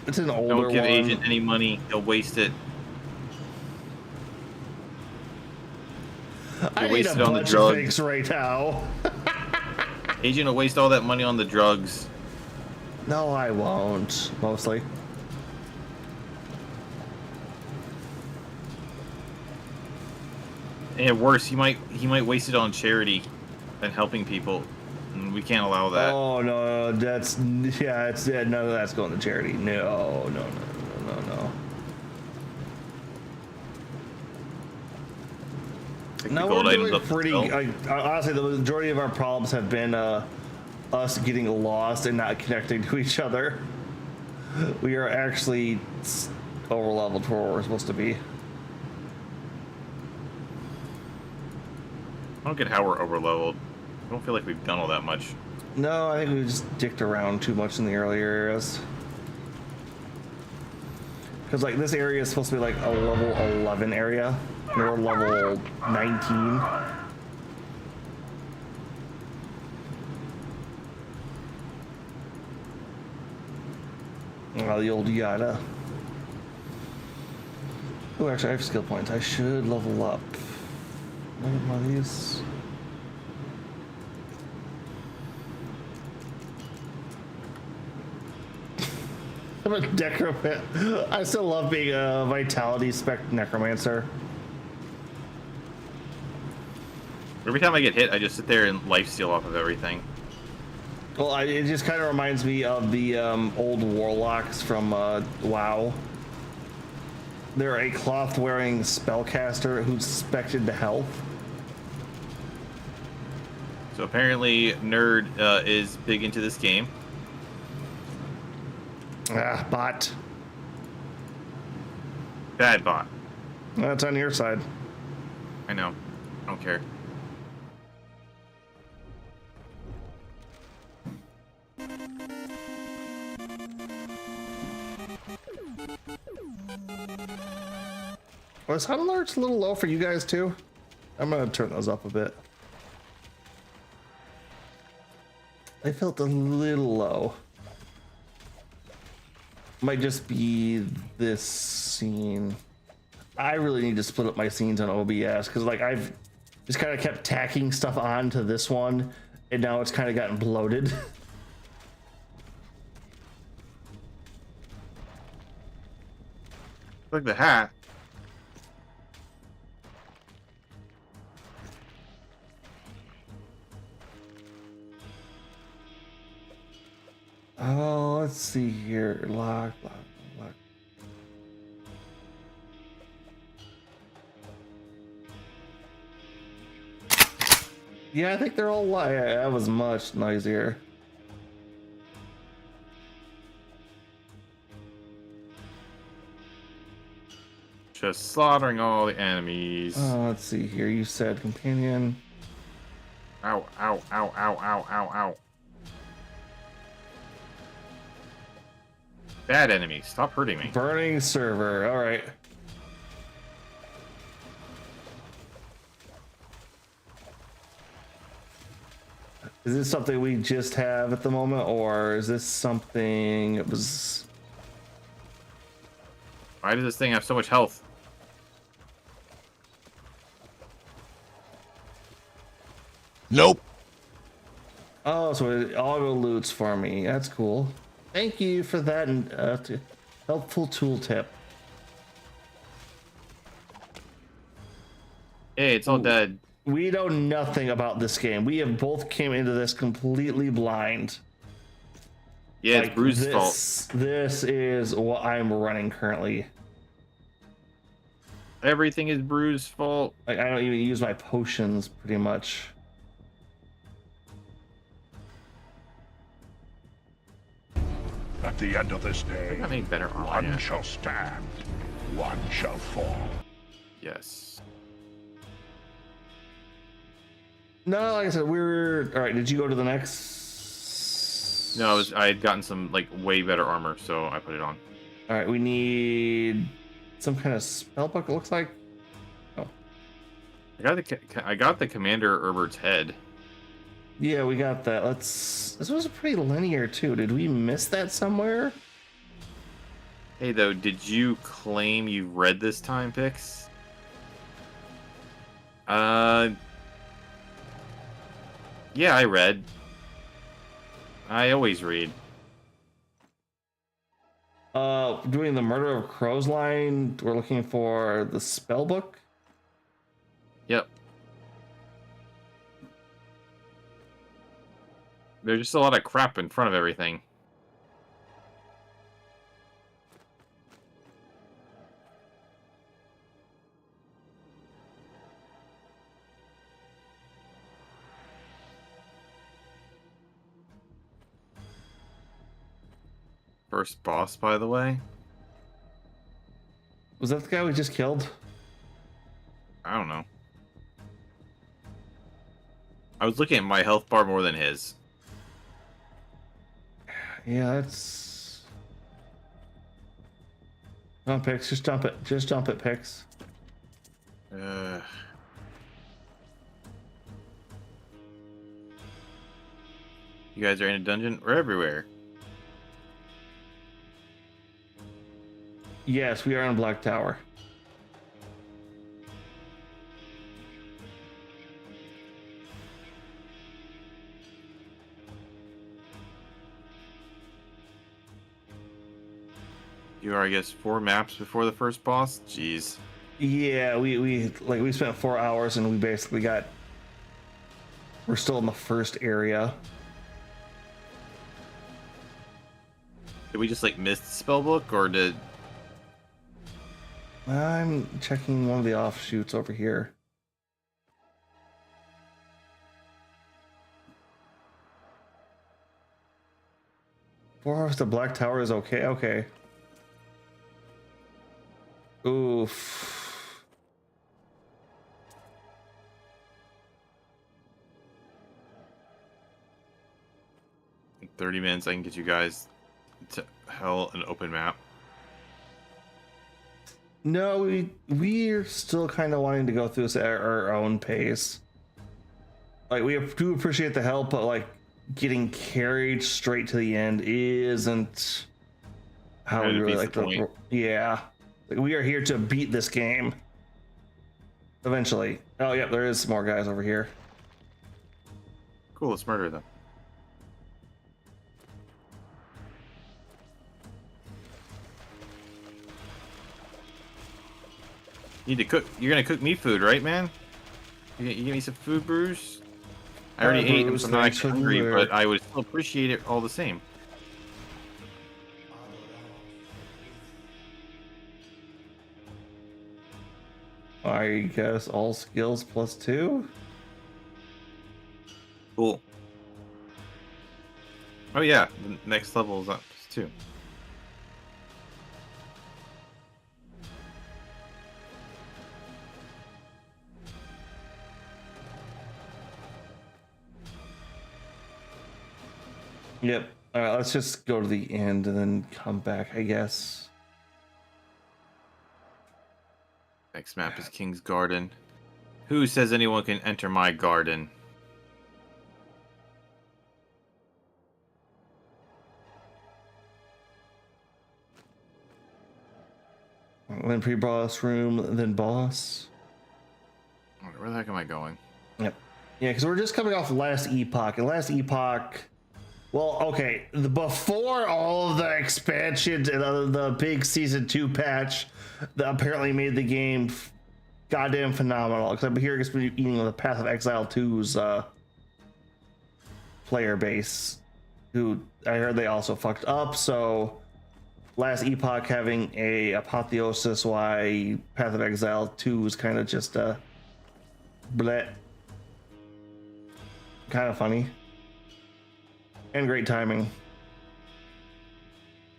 It's an older one. Don't give Agent any money. He'll waste it. He'll waste it on the drugs right now. Agent will waste all that money on the drugs. No, I won't. Mostly. And worse, he might waste it on charity and helping people. And we can't allow that. Oh no, that's none of that's going to charity. No. No, we're doing pretty. Honestly, the majority of our problems have been us getting lost and not connecting to each other. We are actually over leveled for where we're supposed to be. I don't get how we're over leveled. I don't feel like we've done all that much. No, I think we just dicked around too much in the earlier areas. Because like this area is supposed to be like a level 11 area. We're level 19. Oh, the old yada. Oh, actually, I have skill points. I should level up. One of these. I'm a necromancer. I still love being a vitality spec necromancer. Every time I get hit, I just sit there and lifesteal off of everything. Well, it just kind of reminds me of the old warlocks from WoW. They're a cloth-wearing spellcaster who's spec'd to health. So apparently, Nerd is big into this game. Ah, bot. Bad bot. That's on your side. I know. I don't care. Was sound alerts a little low for you guys too? I'm gonna turn those up a bit. They felt a little low. Might just be this scene. I really need to split up my scenes on OBS because like I've just kind of kept tacking stuff on to this one and now it's kind of gotten bloated. Like the hat. Oh, let's see here. Lock. Yeah, I think they're all yeah, that was much noisier. Just slaughtering all the enemies. Let's see here. You said companion. Ow, ow, ow, ow, ow, ow, ow. Bad enemy, stop hurting me. Burning server. All right. Is this something we just have at the moment, or is this something it was? Why does this thing have so much health? Nope. Oh, so it auto loots for me. That's cool. Thank you for that helpful tooltip. Hey, it's all dead. We know nothing about this game. We have both came into this completely blind. Yeah, Like, it's Bruce's fault. This is what I'm running currently. Everything is Bruce's fault. Like, I don't even use my potions pretty much. At the end of this day, I made better armor. one Yeah. shall stand, one shall fall. Yes. No, like I said, we're all right. Did you go to the next? No, I had gotten some like way better armor, so I put it on. All right, we need some kind of spell book. It looks like. Oh, I got the Commander Herbert's head. yeah, we got that. This was pretty linear too. Did we miss that somewhere? Hey, though, did you claim you read this time, Pix? Yeah, I read. I always read. Doing the Murder of Crows line. We're looking for the spell book. Yep. There's just a lot of crap in front of everything. First boss, by the way. Was that the guy we just killed? I don't know. I was looking at my health bar more than his. Yeah, that's. Come on, Pix. Just dump it. Just dump it, Pix. You guys are in a dungeon? We're everywhere. Yes, we are in Black Tower. You are, I guess, 4 maps before the first boss. Jeez. Yeah, we spent 4 hours and we basically got. We're still in the first area. Did we just like miss the spell book, or did? I'm checking one of the offshoots over here. Four Hours to Black Tower is okay. Okay. Oof. In 30 minutes, I can get you guys to hell an open map. No, we're still kind of wanting to go through this at our own pace. Like do appreciate the help, but like getting carried straight to the end isn't how Kind we of really defeats like the to. point. Yeah, like we are here to beat this game. Eventually. Oh, yep, there is some more guys over here. Cool, let's murder them. Need to cook. You're gonna cook me food, right, man? You give me some food, Bruce? I already ate them, Bruce, so I'm not thanks actually for the hungry, lyric. but I would still appreciate it all the same. I guess all skills +2. Cool. Oh yeah, the next level is up too. Yep. All right, let's just go to the end and then come back, I guess. Next map is King's Garden. Who says anyone can enter my garden? Then pre-boss room, then boss. Where the heck am I going? Yep. Yeah, because we're just coming off last epoch, and last epoch. Well, okay, before all of the expansions and the big season 2 patch that apparently made the game goddamn phenomenal. Because I'm here just been eating the Path of Exile 2's player base, who I heard they also fucked up. So last epoch having a apotheosis, why Path of Exile 2 is kind of just bleh. Kind of funny. And great timing.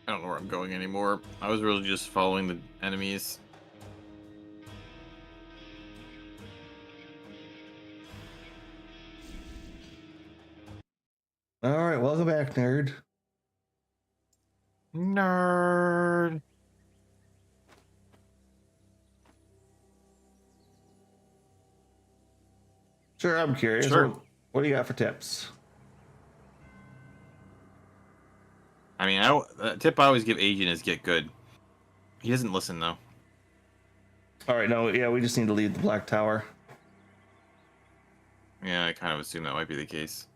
I don't know where I'm going anymore. I was really just following the enemies. All right, welcome back, nerd. Nerd. Sure, I'm curious. Sure. What do you got for tips? I mean, the tip I always give Agent is get good. He doesn't listen though. All right, no, yeah, we just need to leave the Black Tower. Yeah, I kind of assume that might be the case.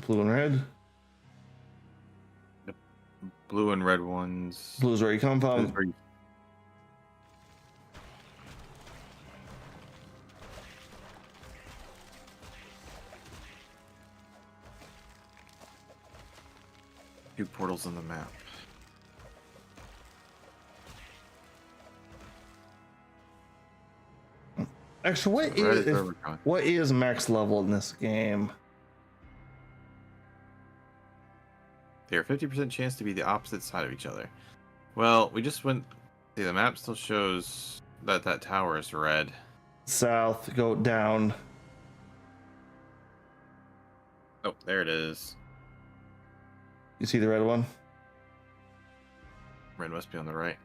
Blue and red. Blue and red ones. Blue's where you come Blue's from. where you- Two portals on the map. Actually, Red is where we're going. what is max level in this game? They are 50% chance to be the opposite side of each other. Well, we just went. See, the map still shows that that tower is red. South, go down. Oh, there it is. You see the red one? Red must be on the right.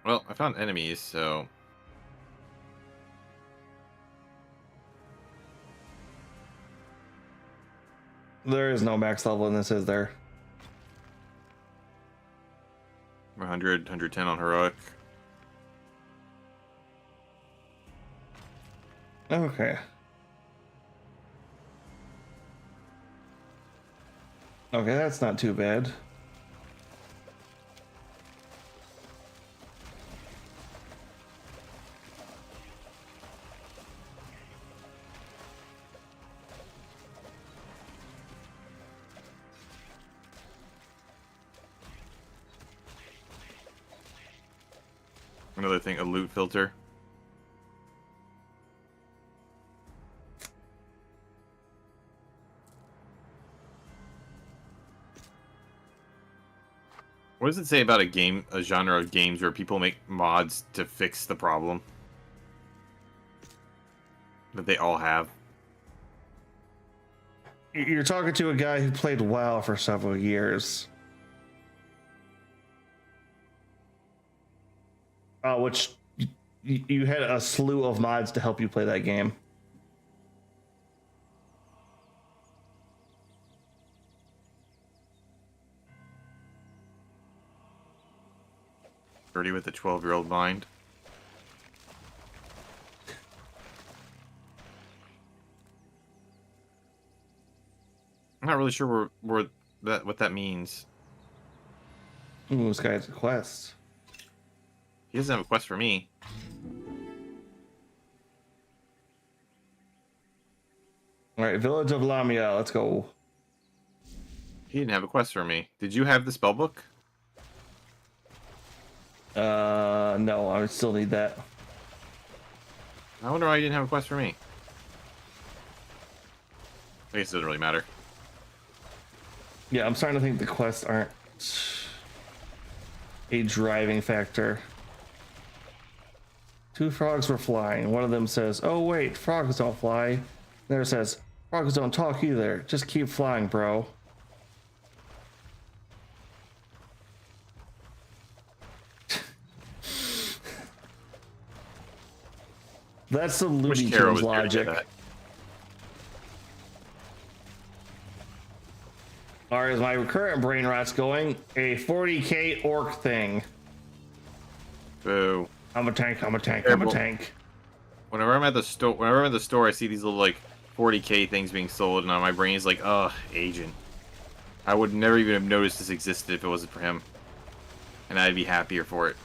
Well, I found enemies, so There is no max level in this, is there? 100, 110 on heroic. Okay. Okay, that's not too bad. Another thing, a loot filter. What does it say about a genre of games where people make mods to fix the problem that they all have? You're talking to a guy who played WoW for several years. Which you had a slew of mods to help you play that game. Dirty with the 12-year-old mind. I'm not really sure what that means. Ooh, this guy's a quest. He doesn't have a quest for me. All right, Village of Lamia. Let's go. He didn't have a quest for me. Did you have the spell book? No, I would still need that. I wonder why he didn't have a quest for me. I guess it doesn't really matter. Yeah, I'm starting to think the quests aren't a driving factor. Two frogs were flying. One of them says, "Oh wait, frogs don't fly." The other says, "Frogs don't talk either. Just keep flying, bro." That's some Wish Looney Kara Tunes was there to logic. get that. Or as my recurrent brain rot's going, a 40k orc thing. Boo. I'm a tank, I'm a tank, I'm a Terrible. tank. Whenever I'm at the store, I see these little like 40k things being sold, and my brain is like, ugh, agent. I would never even have noticed this existed if it wasn't for him, and I'd be happier for it.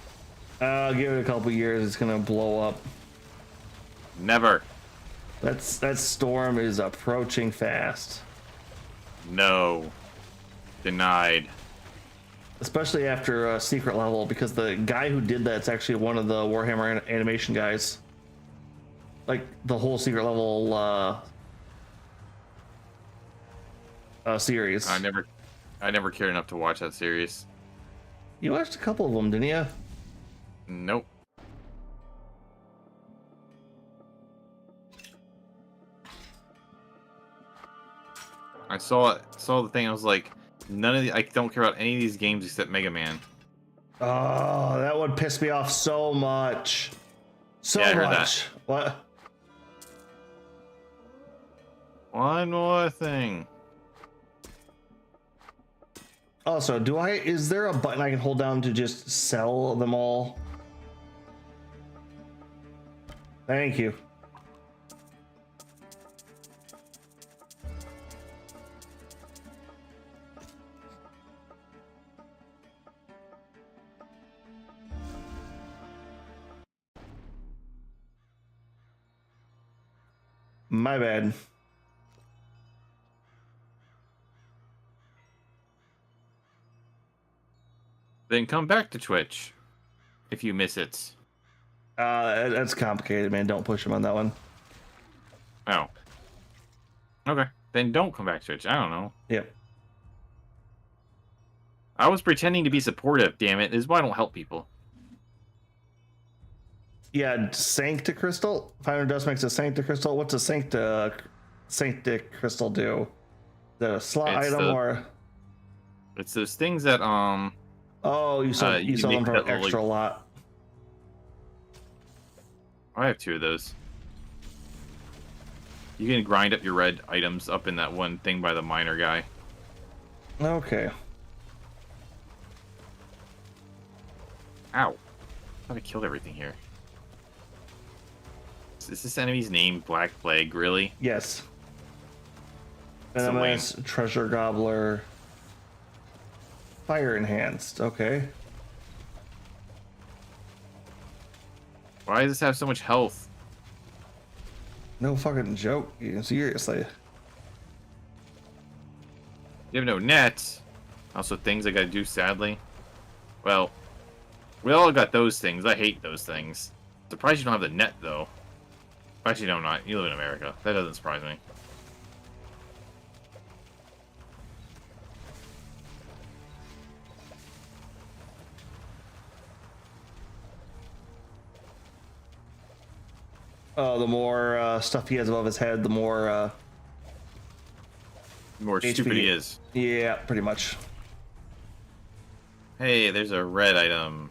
Give it a couple years, it's gonna blow up. Never. That storm is approaching fast. No. Denied. Especially after Secret Level, because the guy who did that's actually one of the Warhammer animation guys. Like the whole Secret Level series. I never cared enough to watch that series. You watched a couple of them, didn't you? Nope. I saw the thing. I was like, I don't care about any of these games except Mega Man. Oh, that would piss me off so much. So Yeah, I heard much. What? One more thing. Also, is there a button I can hold down to just sell them all? Thank you. My bad. Then come back to Twitch if you miss it. That's complicated, man. Don't push him on that one. Oh. Okay. Then don't come back to Twitch. I don't know. Yep. I was pretending to be supportive, damn it. This is why I don't help people. Yeah, Sancta Crystal. 500 dust makes a Sancta Crystal. What's a Sancta Crystal do? Is that a slot It's item or? It's those things that Oh, you sell you them make for that an little, extra like- lot. I have 2 of those. You can grind up your red items up in that one thing by the miner guy. Okay. Ow. I thought I killed everything here. Is this enemy's name Black Plague, really? Yes. So Venomous, Treasure Gobbler. Fire enhanced. Okay. Why does this have so much health? No fucking joke. Seriously. You have no net. Also, things I gotta do, sadly. Well, we all got those things. I hate those things. Surprised you don't have the net, though. Actually, no, not. You live in America. That doesn't surprise me. The more stuff he has above his head, the more The more HP. stupid he is. Yeah, pretty much. Hey, there's a red item.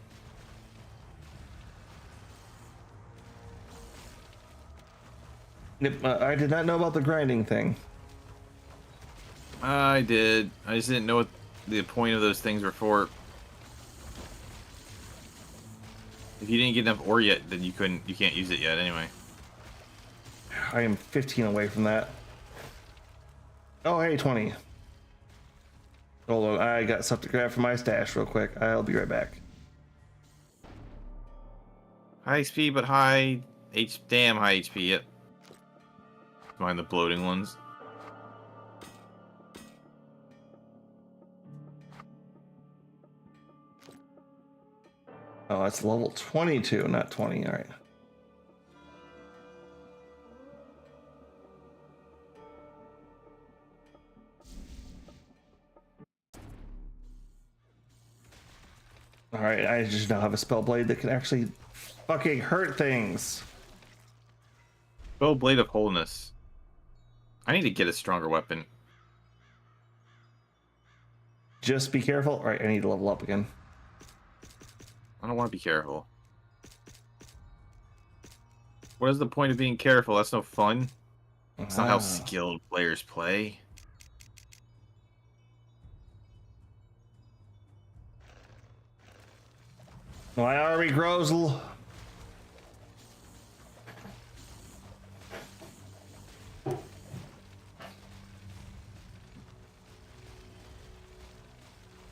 Yep, I did not know about the grinding thing. I did. I just didn't know what the point of those things were for. If you didn't get enough ore yet, then you can't use it yet anyway. I am 15 away from that. Oh, hey, 20. Hold on, I got stuff to grab from my stash real quick. I'll be right back. High speed, but high damn high HP. Yep. Mind the bloating ones. Oh, it's level 22, not 20. All right. All right, I just now have a spell blade that can actually fucking hurt things. Oh, Blade of Wholeness. I need to get a stronger weapon. Just be careful. All right, I need to level up again. I don't want to be careful. What is the point of being careful? That's no fun. It's not how skilled players play. My army grows.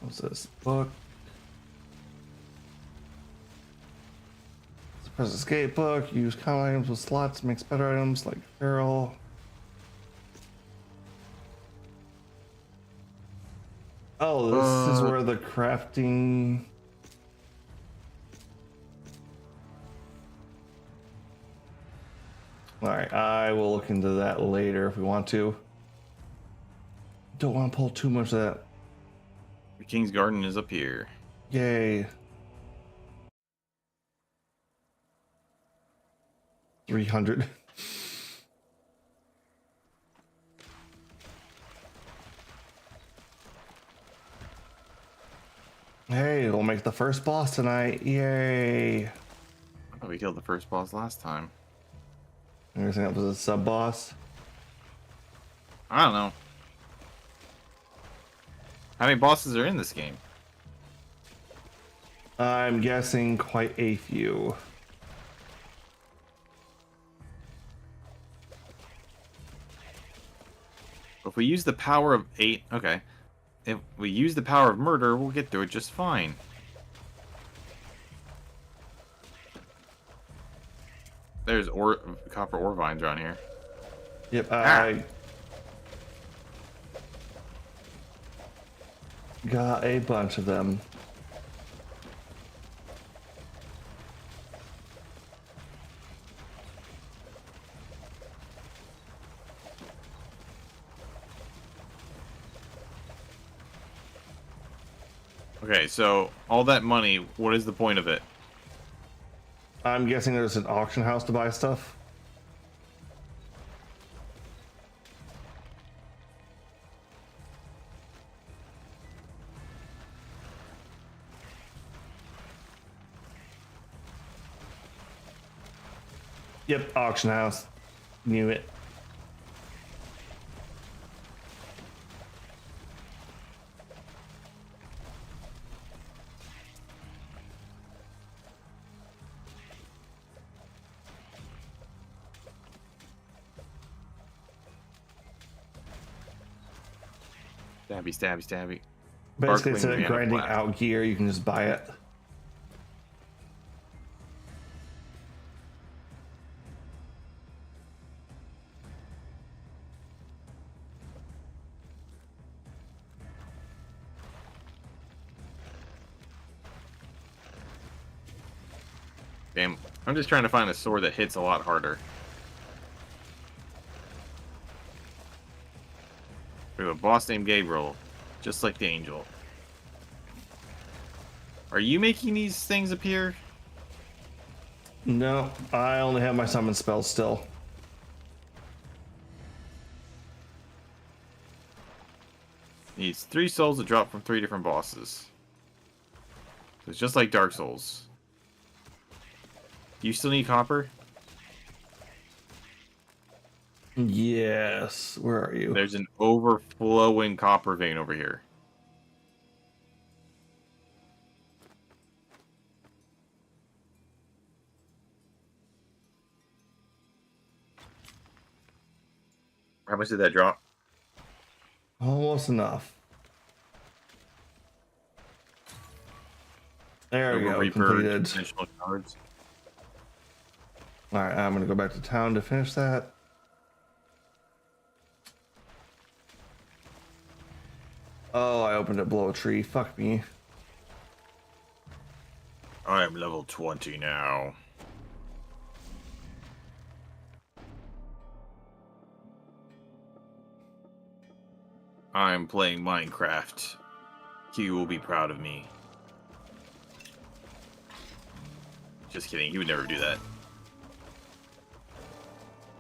What's this book? Press escape book. Use common items with slots to make better items like barrel. Oh, this is where the crafting. All right, I will look into that later if we want to. Don't want to pull too much of that. The King's Garden is up here. Yay. 300. Hey, we'll make the first boss tonight. Yay. I thought we killed the first boss last time. Everything that was a sub boss. I don't know. How many bosses are in this game? I'm guessing quite a few. If we use the power of 8, okay. If we use the power of murder, we'll get through it just fine. There's copper ore vines around here. Yep, I got a bunch of them. Okay, so all that money, what is the point of it? I'm guessing there's an auction house to buy stuff. Yep, auction house. Knew it. Stabby, stabby, stabby. Basically, instead Sparkling of grinding Vanilla out gear, you can just buy it. Damn, I'm just trying to find a sword that hits a lot harder. We have a boss named Gabriel, just like the angel. Are you making these things appear? No, I only have my summon spells still. Needs 3 souls to drop from 3 different bosses. So it's just like Dark Souls. Do you still need copper? Yes. Where are you? There's an overflowing copper vein over here. How much did that drop? Almost enough. There we go. Reaper Completed. dimensional cards. All right, I'm gonna go back to town to finish that. Oh, I opened it below a tree. Fuck me. I am level 20 now. I'm playing Minecraft. Q will be proud of me. Just kidding, he would never do that.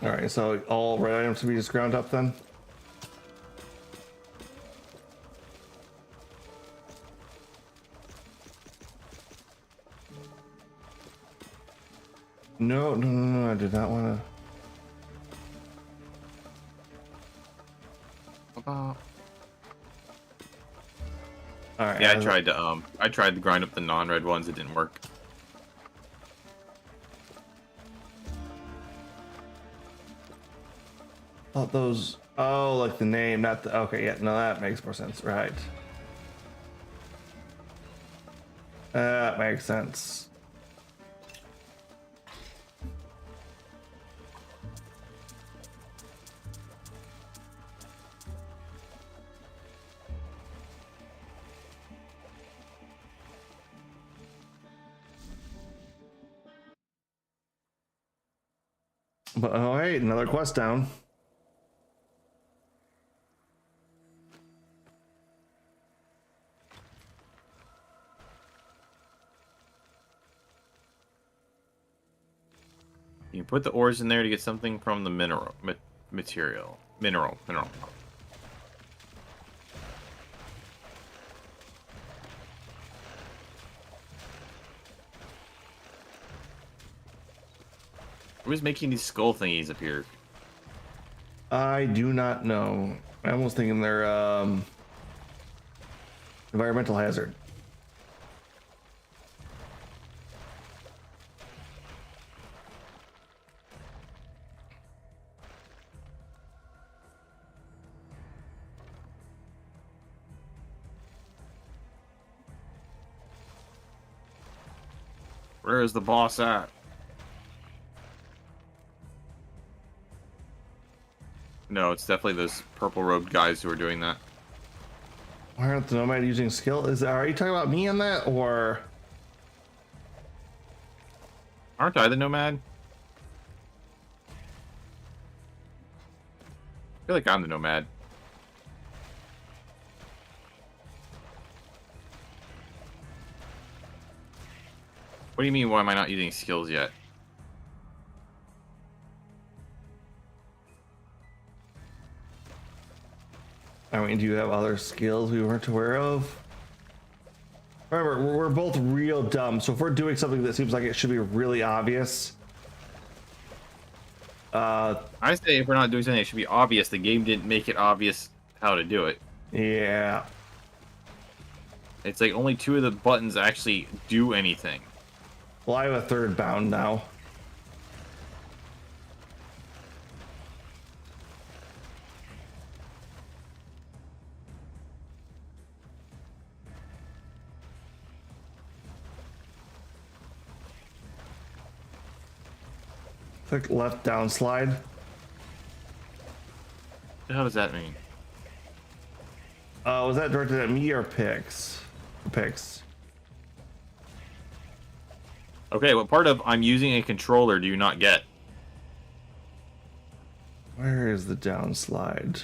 All right, so all red items to be just ground up then. No, no, no, no, I did not want to. All right. Yeah, I tried to grind up the non-red ones, it didn't work. Thought those. Oh, like the name, not the. Okay, yeah, no, that makes more sense, right? That makes sense. But oh, hey, another quest down. You can put the ores in there to get something from the mineral. Mineral. Who's making these skull thingies appear? I do not know. I'm almost thinking they're environmental hazard. Where is the boss at? No, it's definitely those purple robed guys who are doing that. Why aren't the nomad using skill? Are you talking about me on that, or? Aren't I the nomad? I feel like I'm the nomad. What do you mean, why am I not using skills yet? I mean, do you have other skills we weren't aware of? Remember, we're both real dumb, so if we're doing something that seems like it should be really obvious, I say if we're not doing something that should be obvious, the game didn't make it obvious how to do it. yeah. It's like only 2 of the buttons actually do anything. Well, I have a third bound now. Click left down slide. What the hell does that mean? Was that directed at me or Pix? Pix. Okay, what part of I'm using a controller do you not get? Where is the down slide?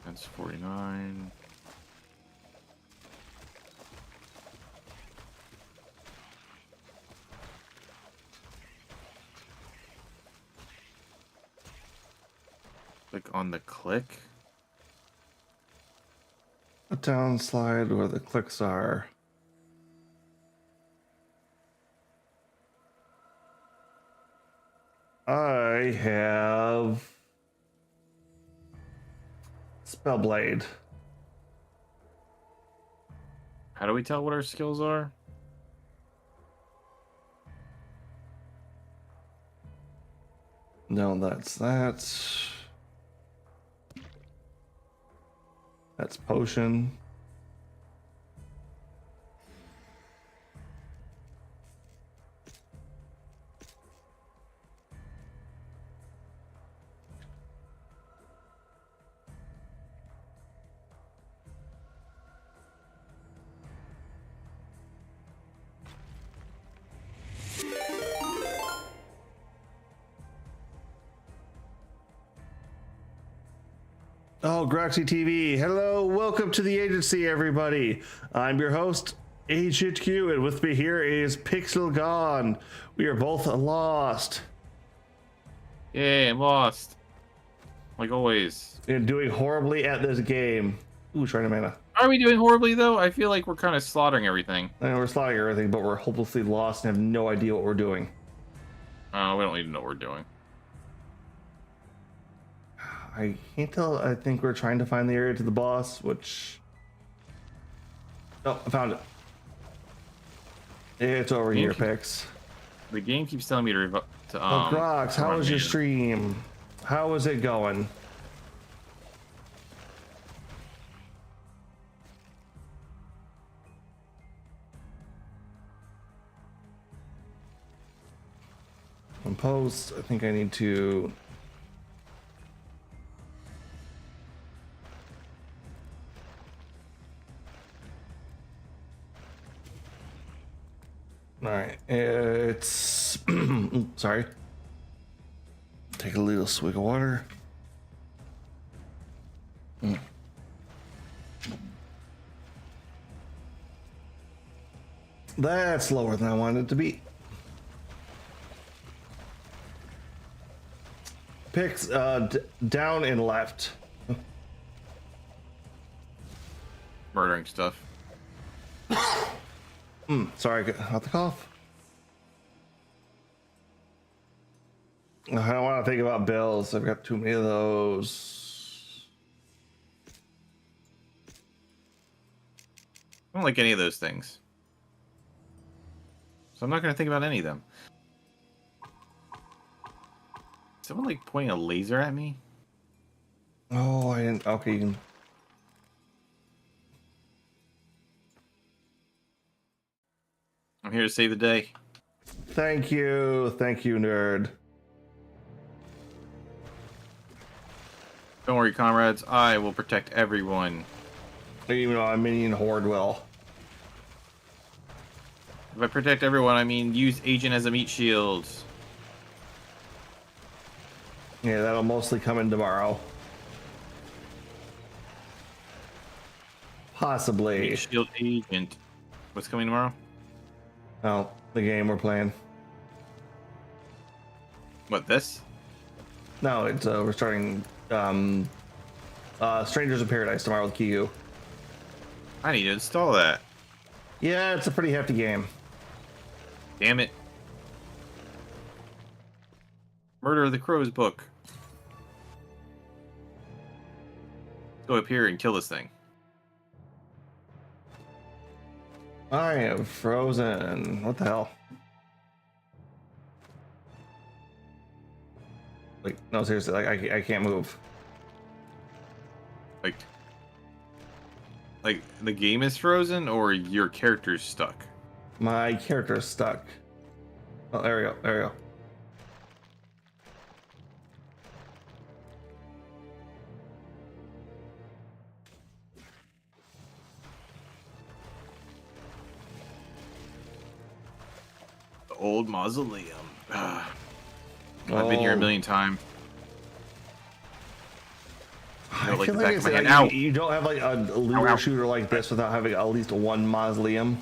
That's 49. Click on the click. A down slide where the clicks are. I have Spellblade. How do we tell what our skills are? No, that's potion. Oh, Groxy TV. Hello, welcome to the agency, everybody. I'm your host, Agent Q, and with me here is Pixel Gone. We are both lost Yay, I'm lost. Like always. and doing horribly at this game. Ooh, trying to mana. Are we doing horribly, though? I feel like we're kind of slaughtering everything. I know we're slotting everything, but we're hopelessly lost and have no idea what we're doing. Oh, we don't need to know what we're doing. I can't tell. I think we're trying to find the area to the boss, which... Oh, I found it. It's over here, Pix. The game keeps telling me to Oh, Grox, how was your stream? How was it going? Compose. I think I need to... All right, it's... sorry. Take a little swig of water. That's lower than I wanted it to be. Picks down and left. Murdering stuff. Sorry, not the cough. I don't want to think about bills. I've got too many of those. I don't like any of those things. So I'm not going to think about any of them. Is someone like pointing a laser at me? Oh, I didn't. Okay, you can. I'm here to save the day. Thank you, nerd. Don't worry, comrades. I will protect everyone. Even though I'm minion horde will. If I protect everyone, I mean use Agent as a meat shield. Yeah, that'll mostly come in tomorrow. Possibly. Meat shield Agent. What's coming tomorrow? Oh, the game we're playing. What, this? No, it's we're starting Strangers in Paradise tomorrow with Kiyu. I need to install that. Yeah, it's a pretty hefty game. Damn it. Murder of the Crows book. Let's go up here and kill this thing. I am frozen. What the hell? Like, no, seriously, like I can't move. Like the game is frozen or your character's stuck? My character is stuck. Oh, there we go. There we go. The old mausoleum. I've been here a million times. I like feel the like, back of my it's, head. Ow! you don't have like a looter Ow. shooter like this without having at least one mausoleum.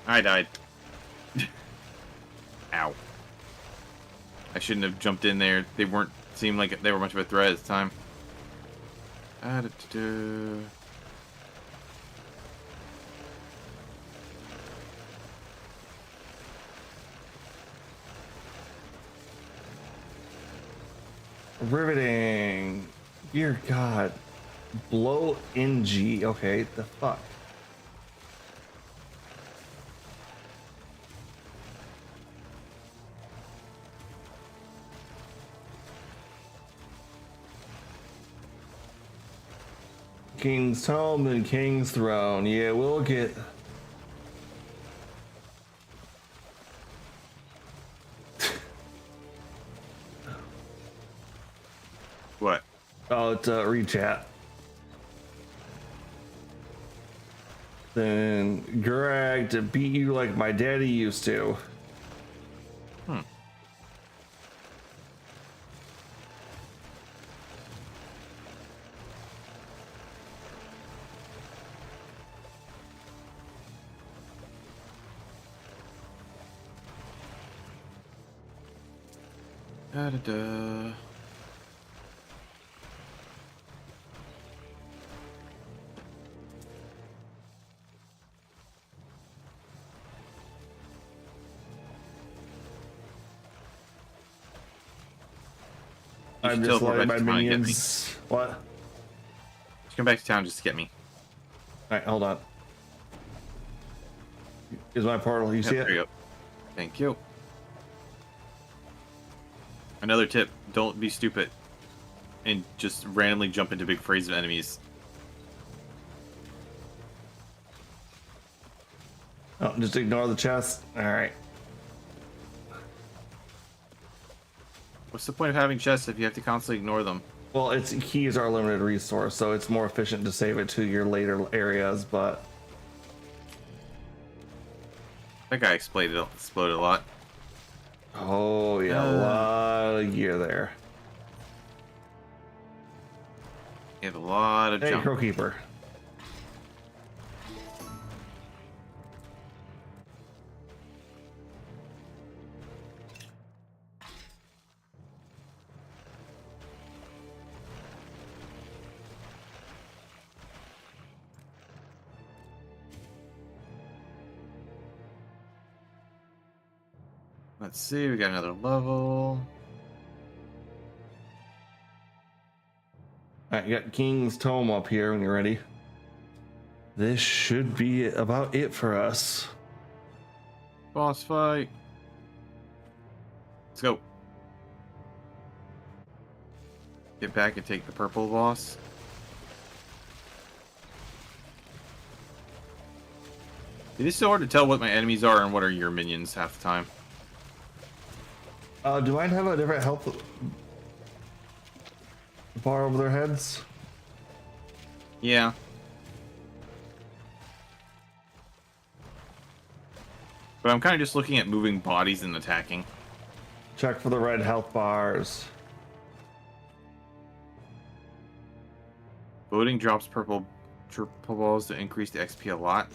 I died. Ow. I shouldn't have jumped in there. They weren't seemed like they were much of a threat at the time. Riveting. Dear God. Blow NG. Okay, the fuck. King's Tome and King's Throne. Yeah, we'll get. What? Oh, it's read chat. Then Greg to beat you like my daddy used to. Da-da-da. You I'm should just teleport letting back my to town and get me. minions. What? Just come back to town just to get me. Alright, hold on. Here's my portal. You see Yep, it? there you go. Thank you. Another tip, don't be stupid and just randomly jump into big frays of enemies. Oh, just ignore the chest. Alright. What's the point of having chests if you have to constantly ignore them? Well, it's keys are a limited resource, so it's more efficient to save it to your later areas, but That guy exploded a lot. oh yeah, a lot of gear there. He had a lot of Hey, jump. Crowkeeper. Let's see, we got another level. Alright, you got King's Tome up here when you're ready. This should be about it for us. Boss fight. Let's go. Get back and take the purple boss. It is so hard to tell what my enemies are and what are your minions half the time. Do mine have a different health bar over their heads? Yeah. But I'm kind of just looking at moving bodies and attacking. Check for the red health bars. Voting drops purple balls to increase the XP a lot.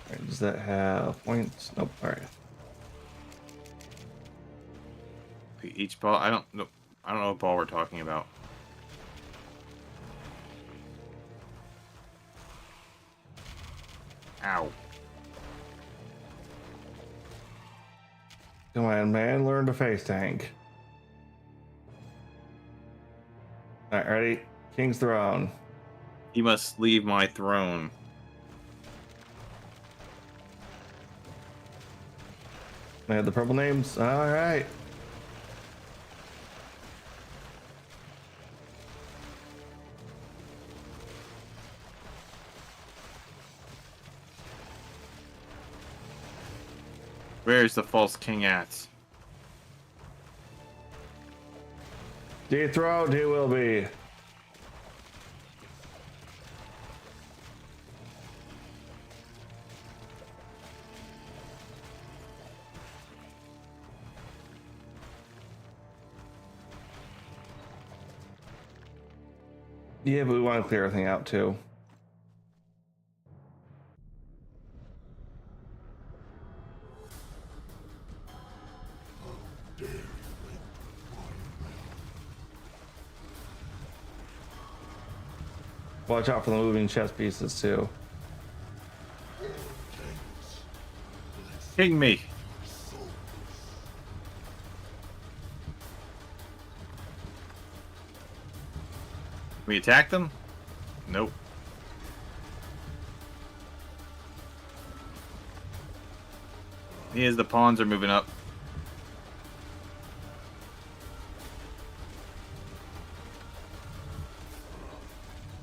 Alright, does that have points? Nope. Alright. Each ball, I don't know what ball we're talking about. Ow. Come on, man. Learn to face tank. Alright, ready? King's Throne. He must leave my throne. They had the purple names. All right. Where's the false king at? Dethroned he will be. Yeah, but we want to clear everything out too. Watch out for the moving chess pieces too. King me. We attack them? Nope. Here's the pawns are moving up.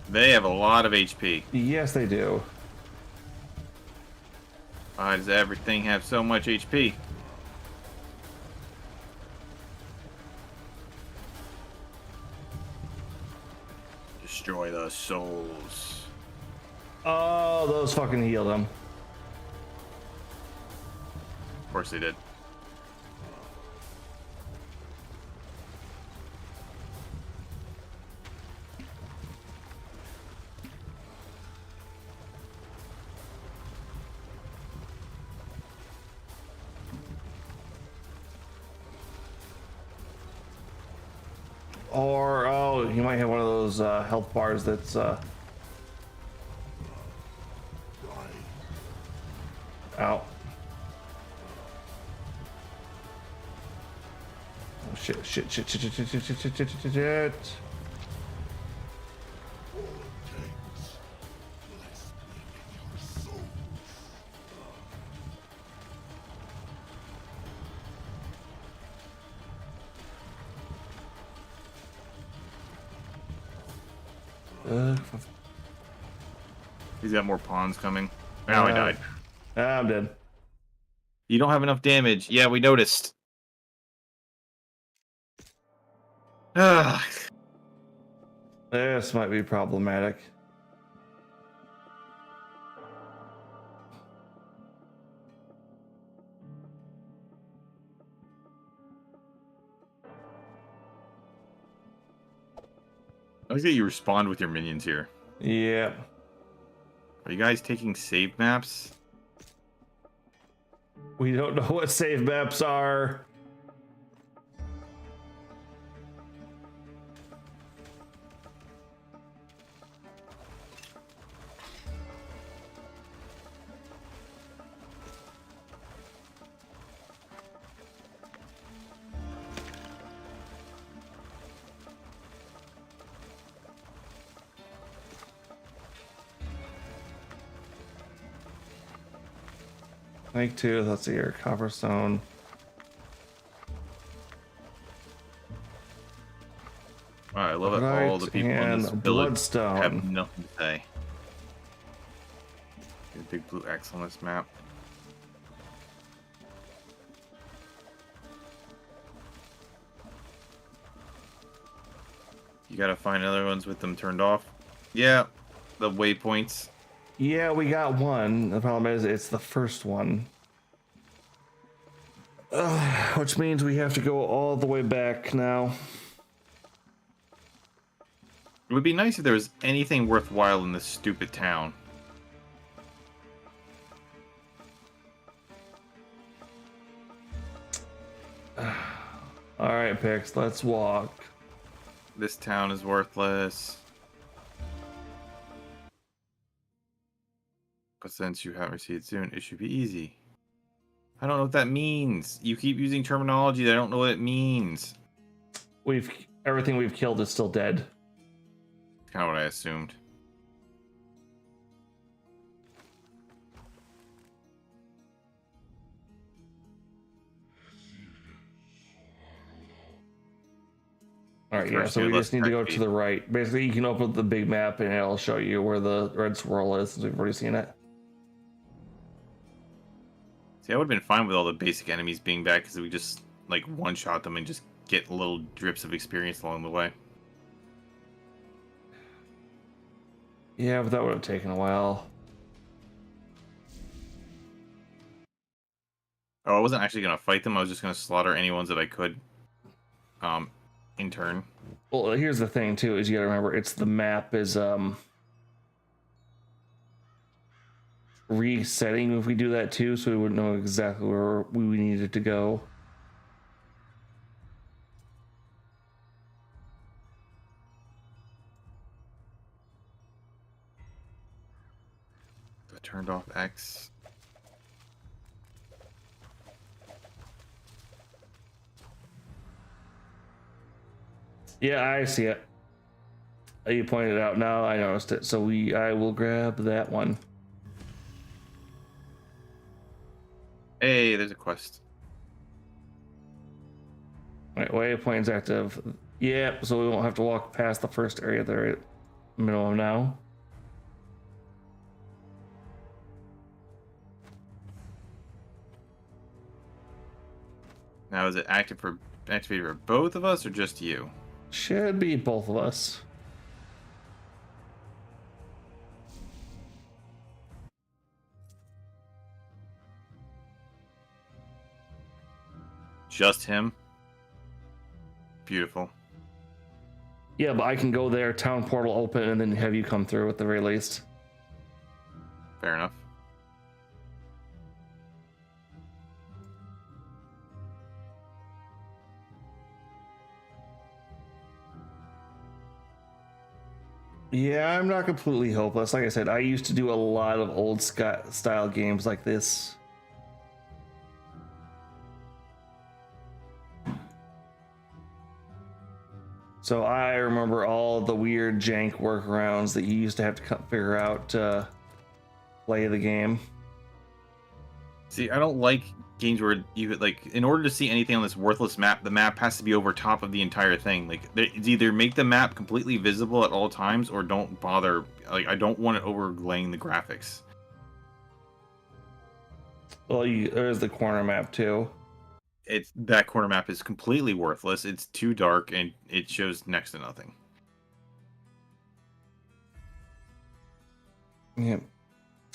They have a lot of HP. Yes, they do. Why does everything have so much HP? Destroy the souls. Oh, those fucking healed him. Of course they did. Or, oh, he might have one of those health bars that's out. Oh shit, shit, shit, shit, shit, shit, shit, shit, shit, shit, shit, shit. He's got more pawns coming. Now he died. I'm dead. You don't have enough damage. Yeah, we noticed. Ugh. This might be problematic. I like that you respond with your minions here. Yeah. Are you guys taking save maps? We don't know what save maps are. Make two, let's see here. Copperstone. Alright, I love it. All the people in this and village Bloodstone. have nothing to say. Get a big blue X on this map. You gotta find other ones with them turned off. Yeah, the waypoints. Yeah, we got one. The problem is it's the first one. Which means we have to go all the way back now. It would be nice if there was anything worthwhile in this stupid town. Alright, Pix, let's walk. This town is worthless. But since you haven't received soon, it should be easy. I don't know what that means. You keep using terminology that I don't know what it means. Everything we've killed is still dead. That's kind of what I assumed. right, yeah. So we just need to go to the right. Basically, you can open the big map and it'll show you where the red swirl is, since we've already seen it. See, I would have been fine with all the basic enemies being back because we just like one-shot them and just get little drips of experience along the way. Yeah, but that would have taken a while. Oh, I wasn't actually gonna fight them. I was just gonna slaughter any ones that I could, in turn. Well, here's the thing too: is you gotta remember, it's the map is resetting if we do that too, so we wouldn't know exactly where we needed to go. I turned off X. Yeah, I see it. You pointed it out now. I noticed it. So I will grab that one. Hey, there's a quest. Right, waypoint's active. Yeah, so we won't have to walk past the first area there at middle of now. Now, is it activated for both of us or just you? Should be both of us. Just him? Beautiful. Yeah, but I can go there, town portal open, and then have you come through at the very least. Fair enough. Yeah, I'm not completely hopeless. Like I said, I used to do a lot of old style games like this. So I remember all the weird jank workarounds that you used to have to figure out to play the game. See, I don't like games where you like, in order to see anything on this worthless map, the map has to be over top of the entire thing. Like, it's either make the map completely visible at all times or don't bother. Like, I don't want it overlaying the graphics. Well, there's the corner map too. That corner map is completely worthless. It's too dark and it shows next to nothing. Yep.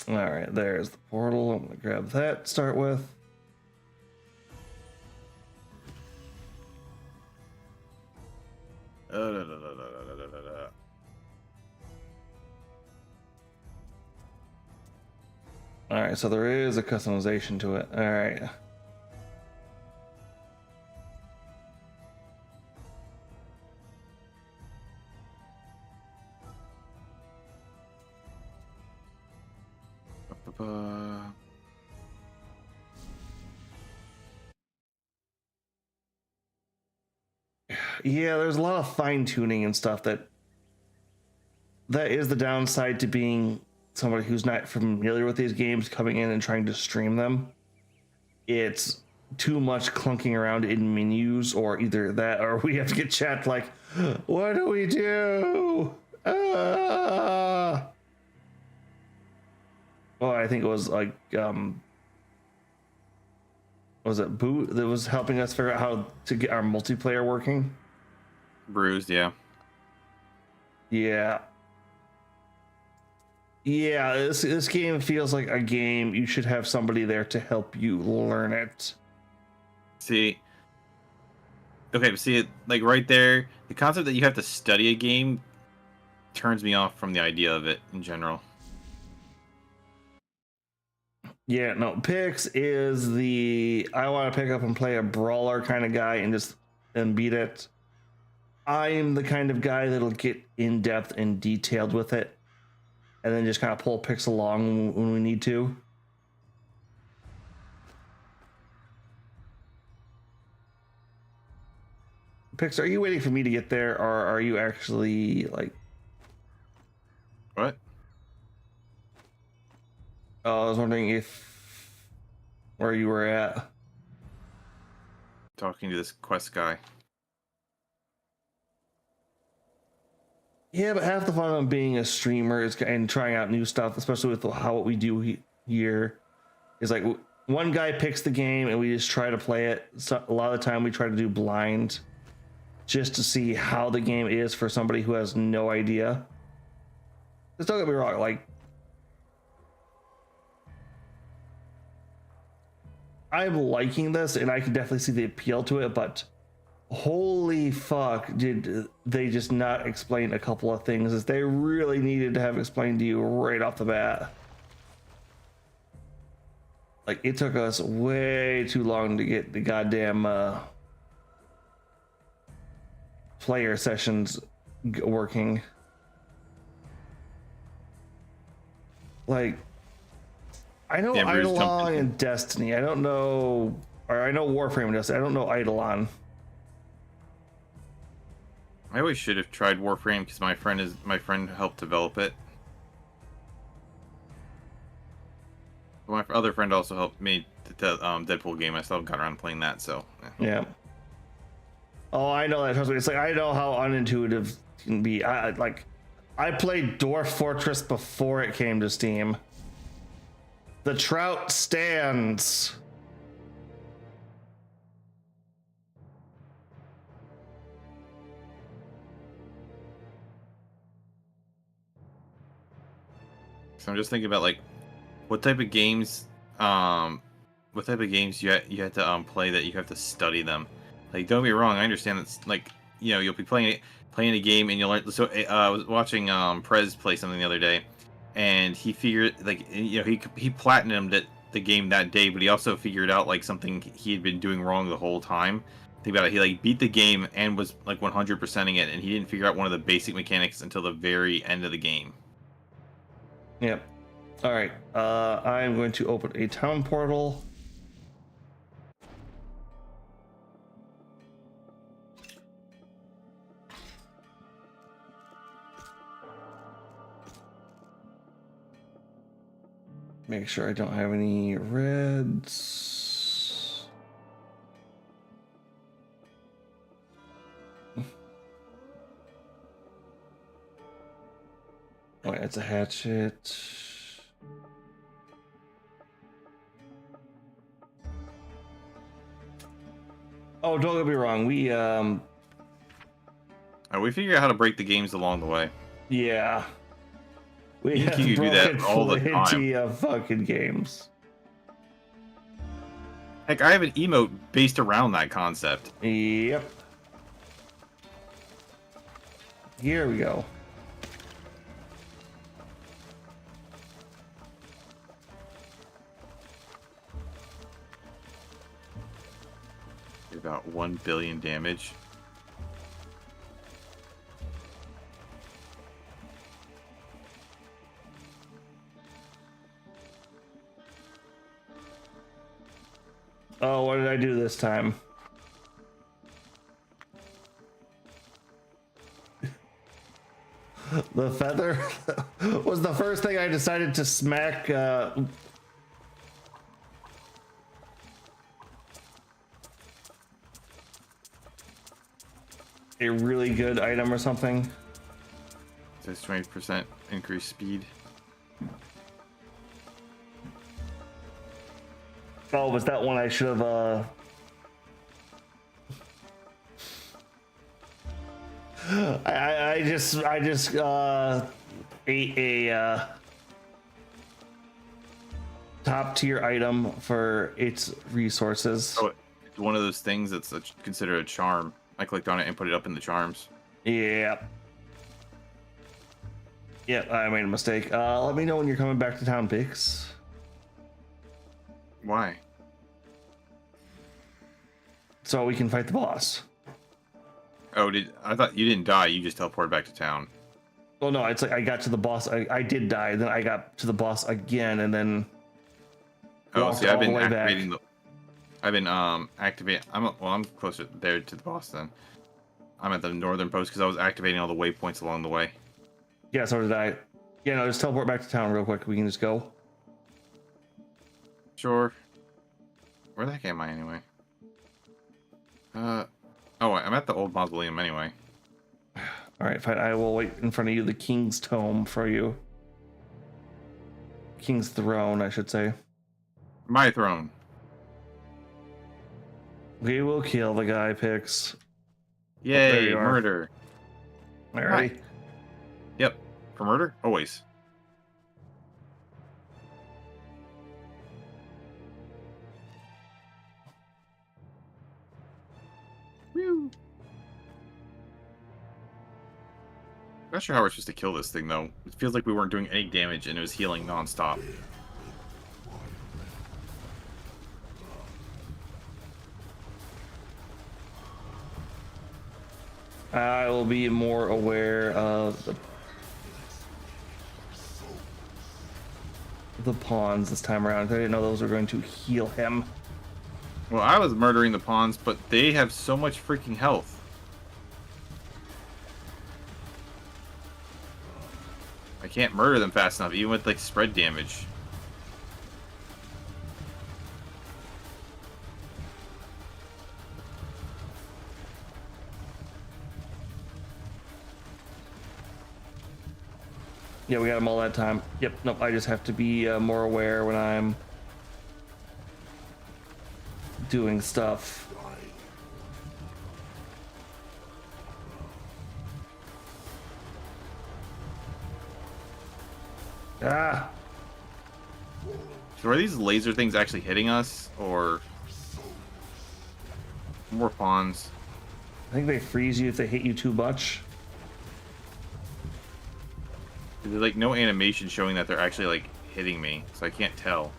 All right, there's the portal. I'm gonna grab that to start with. All right, so there is a customization to it. All right. Yeah, there's a lot of fine tuning and stuff that is the downside to being somebody who's not familiar with these games coming in and trying to stream them. It's too much clunking around in menus, or either that or we have to get chat like, what do we do? Well, I think it was like was it Boot that was helping us figure out how to get our multiplayer working? Bruised, yeah. Yeah, this game feels like a game you should have somebody there to help you learn it. See, okay, see it like right there. The concept that you have to study a game turns me off from the idea of it in general. Yeah, no, Pix is the I want to pick up and play a brawler kind of guy and beat it. I'm the kind of guy that'll get in depth and detailed with it, and then just kind of pull Pix along when we need to. Pix, are you waiting for me to get there, or are you actually like? What? I was wondering where you were at. Talking to this quest guy. Yeah, but half the fun of being a streamer is and trying out new stuff, especially with how what we do here, is like one guy picks the game and we just try to play it. So a lot of the time we try to do blind, just to see how the game is for somebody who has no idea. Just don't get me wrong, like I'm liking this and I can definitely see the appeal to it, but holy fuck, did they just not explain a couple of things that they really needed to have explained to you right off the bat. Like, it took us way too long to get the goddamn player sessions working. Like, I know Eidolon and Destiny. I don't know, or I know Warframe and Destiny. I don't know Eidolon. I always should have tried Warframe because my friend helped develop it. My other friend also helped me the Deadpool game. I still haven't got around to playing that, so yeah. Oh, I know that. Trust me. It's like I know how unintuitive it can be. I played Dwarf Fortress before it came to Steam. The trout stands. So I'm just thinking about like what type of games you had to play that you have to study them. Like, don't get me wrong, I understand that's like, you know, you'll be playing a game and you'll learn. So I was watching Prez play something the other day, and he figured, like, you know, he platinumed the game that day, but he also figured out like something he had been doing wrong the whole time. Think about it, he like beat the game and was like 100%ing it, and he didn't figure out one of the basic mechanics until the very end of the game. Yep. All right. I'm going to open a town portal. Make sure I don't have any reds. Oh, it's a hatchet. Oh, don't get me wrong. We figure out how to break the games along the way. yeah. We You have can do that all the plenty time. of fucking games. Heck, I have an emote based around that concept. Yep. Here we go. About 1 billion damage. Oh, what did I do this time? The feather was the first thing I decided to smack. A really good item or something. It says 20% increased speed. Oh, was that one I should have I just ate a top tier item for its resources. Oh, it's one of those things that's considered a charm. I clicked on it and put it up in the charms. Yep. Yep, I made a mistake. Let me know when you're coming back to town, Pix. Why? So we can fight the boss. Oh, I thought you didn't die, you just teleported back to town. Well, no, it's like I got to the boss. I did die, then I got to the boss again, and then. Oh, see, I've been activating back. I've been activating. I'm closer there to the boss then. I'm at the northern post because I was activating all the waypoints along the way. Yeah, so did I. Yeah, no, just teleport back to town real quick. We can just go. Sure. Where the heck am I anyway? Oh, I'm at the old mausoleum anyway. All right, fine. I will wait in front of you. The king's tome for you. King's throne, I should say. My throne. We will kill the guy, Pix. Yay, there you are. murder. All right. Yep. For murder? Always. Whew. Not sure how we're supposed to kill this thing, though. It feels like we weren't doing any damage and it was healing non-stop. I will be more aware of the pawns this time around. I didn't know those were going to heal him. Well, I was murdering the pawns, but they have so much freaking health. I can't murder them fast enough, even with, like, spread damage. Yeah, we got him all that time. Yep, nope, I just have to be more aware when I'm doing stuff. Ah! So are these laser things actually hitting us, or more pawns? I think they freeze you if they hit you too much. There's like no animation showing that they're actually like hitting me, so I can't tell.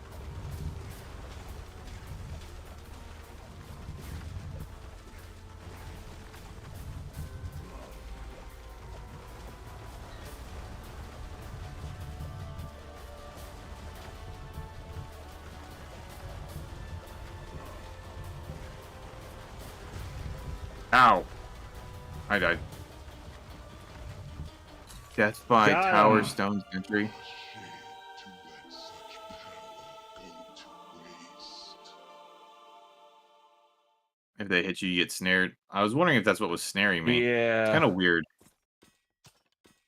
Ow! I died. Death by Got Tower him. Stone Sentry. If they hit you, you get snared. I was wondering if that's what was snaring me. Yeah. It's kind of weird.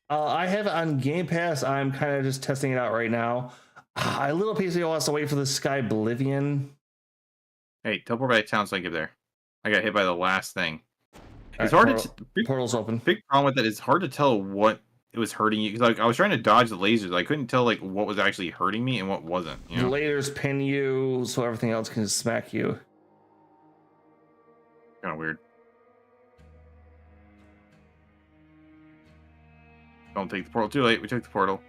I have it on Game Pass. I'm kind of just testing it out right now. A little PC wants to wait for the Sky Oblivion. Hey, teleport back to town so I can get there. I got hit by the last thing. It's All hard right, to... portal's open. Big problem with that is hard to tell what it was hurting you. Because like, I was trying to dodge the lasers. I couldn't tell like what was actually hurting me and what wasn't. You know? The lasers pin you, so everything else can just smack you. Kind of weird. Don't take the portal too late. We took the portal.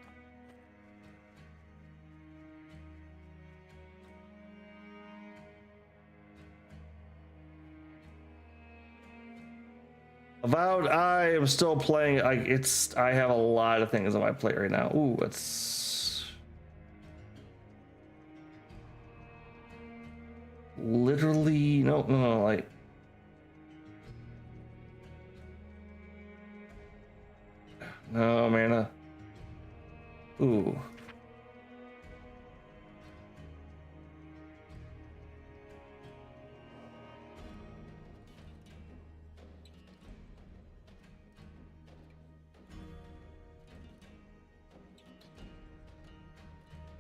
Avowed, I am still playing. I have a lot of things on my plate right now. Ooh, it's literally no, like no mana. Ooh.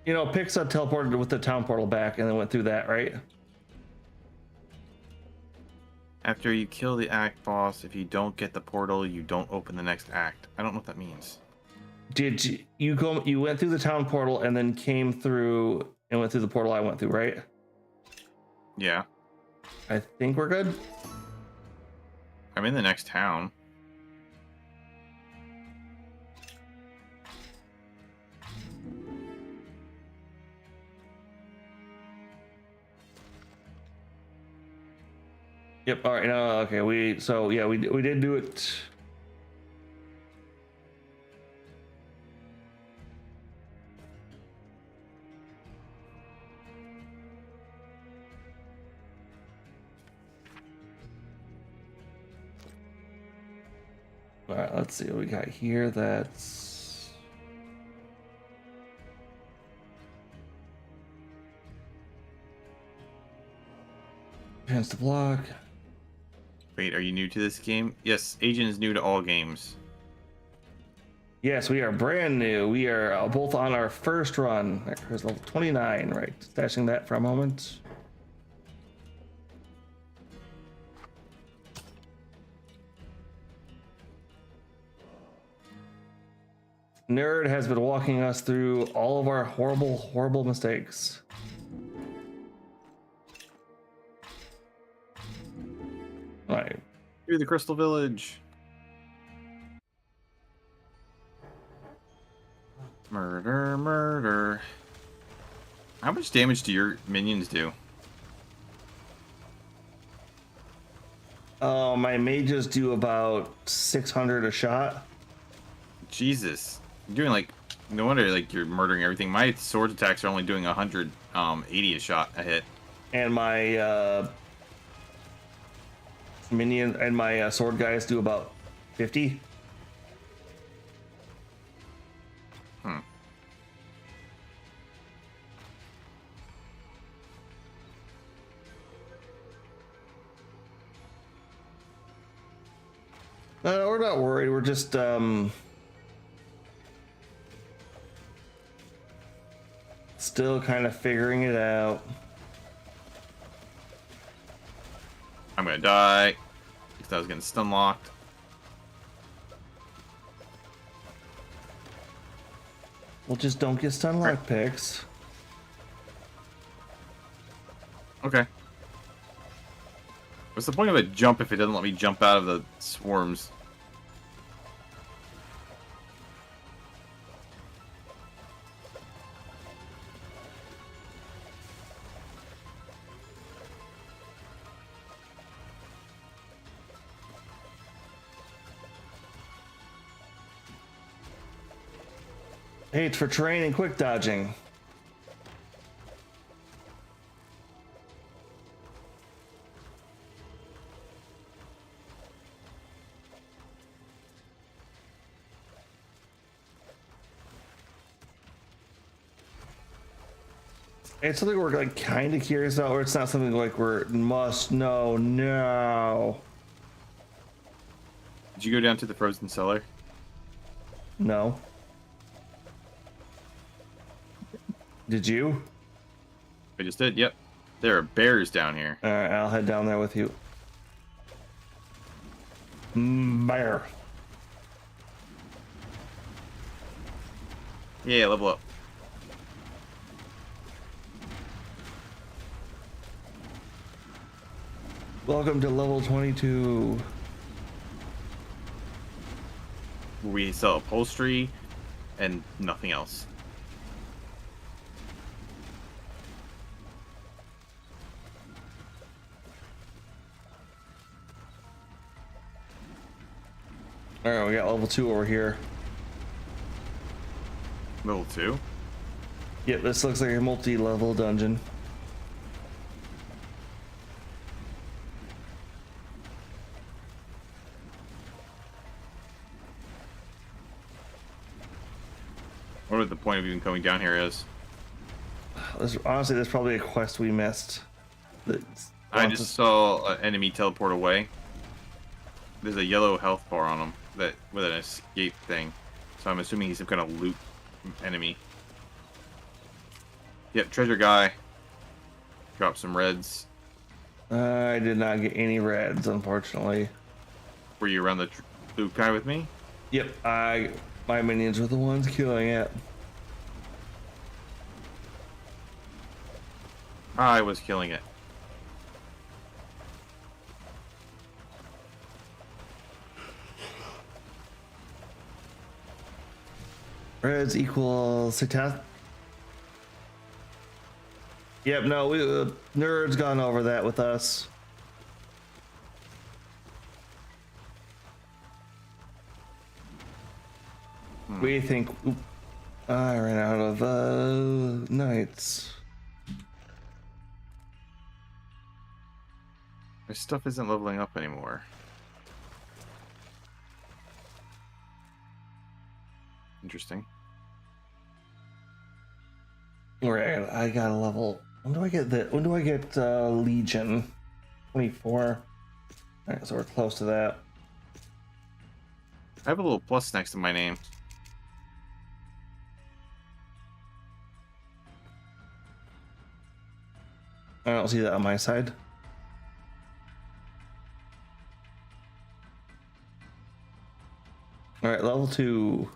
You know, Pixar teleported with the town portal back and then went through that, right? After you kill the act boss, if you don't get the portal, you don't open the next act. I don't know what that means. Did you go? You went through the town portal and then came through and went through the portal I went through, right? Yeah. I think we're good. I'm in the next town. Yep. All right. No. Okay. We did do it. All right. Let's see what we got here. That's chance to block. Wait, are you new to this game? Yes, Agent is new to all games. Yes, we are brand new. We are both on our first run. Here's level 29, right? Stashing that for a moment. Nerd has been walking us through all of our horrible, horrible mistakes. All right. Through the Crystal Village. Murder, murder. How much damage do your minions do? Oh, my mages do about 600 a shot. Jesus. You're doing like, no wonder like you're murdering everything. My sword attacks are only doing 180 a shot a hit. And my minion and my sword guys do about 50. We're not worried. We're just still kind of figuring it out. I'm gonna die because I was getting stun locked. Well, just don't get stun lock picks. Okay. What's the point of a jump if it doesn't let me jump out of the swarms? Hey, it's for training quick dodging. It's something we're like kind of curious about, or it's not something like we're must know now. Did you go down to the frozen cellar? No. Did you? I just did, yep. There are bears down here. All right, I'll head down there with you. Bear. Yeah, level up. Welcome to level 22. We sell upholstery and nothing else. All right, we got level 2 over here. Level 2? Yep, this looks like a multi-level dungeon. What would the point of even coming down here is? Honestly, there's probably a quest we missed. I just saw an enemy teleport away. There's a yellow health bar on him that with an escape thing. So I'm assuming he's some kind of loot enemy. Yep, treasure guy. Drop some reds. I did not get any reds, unfortunately. Were you around the loot guy with me? Yep, my minions were the ones killing it. I was killing it. Reds equals success. Yep, no, Nerd's gone over that with us. We think I ran out of knights. My stuff isn't leveling up anymore. Interesting. Right, I got a level. When do I get that? When do I get Legion? 24. Alright, so we're close to that. I have a little plus next to my name. I don't see that on my side. All right, level 2.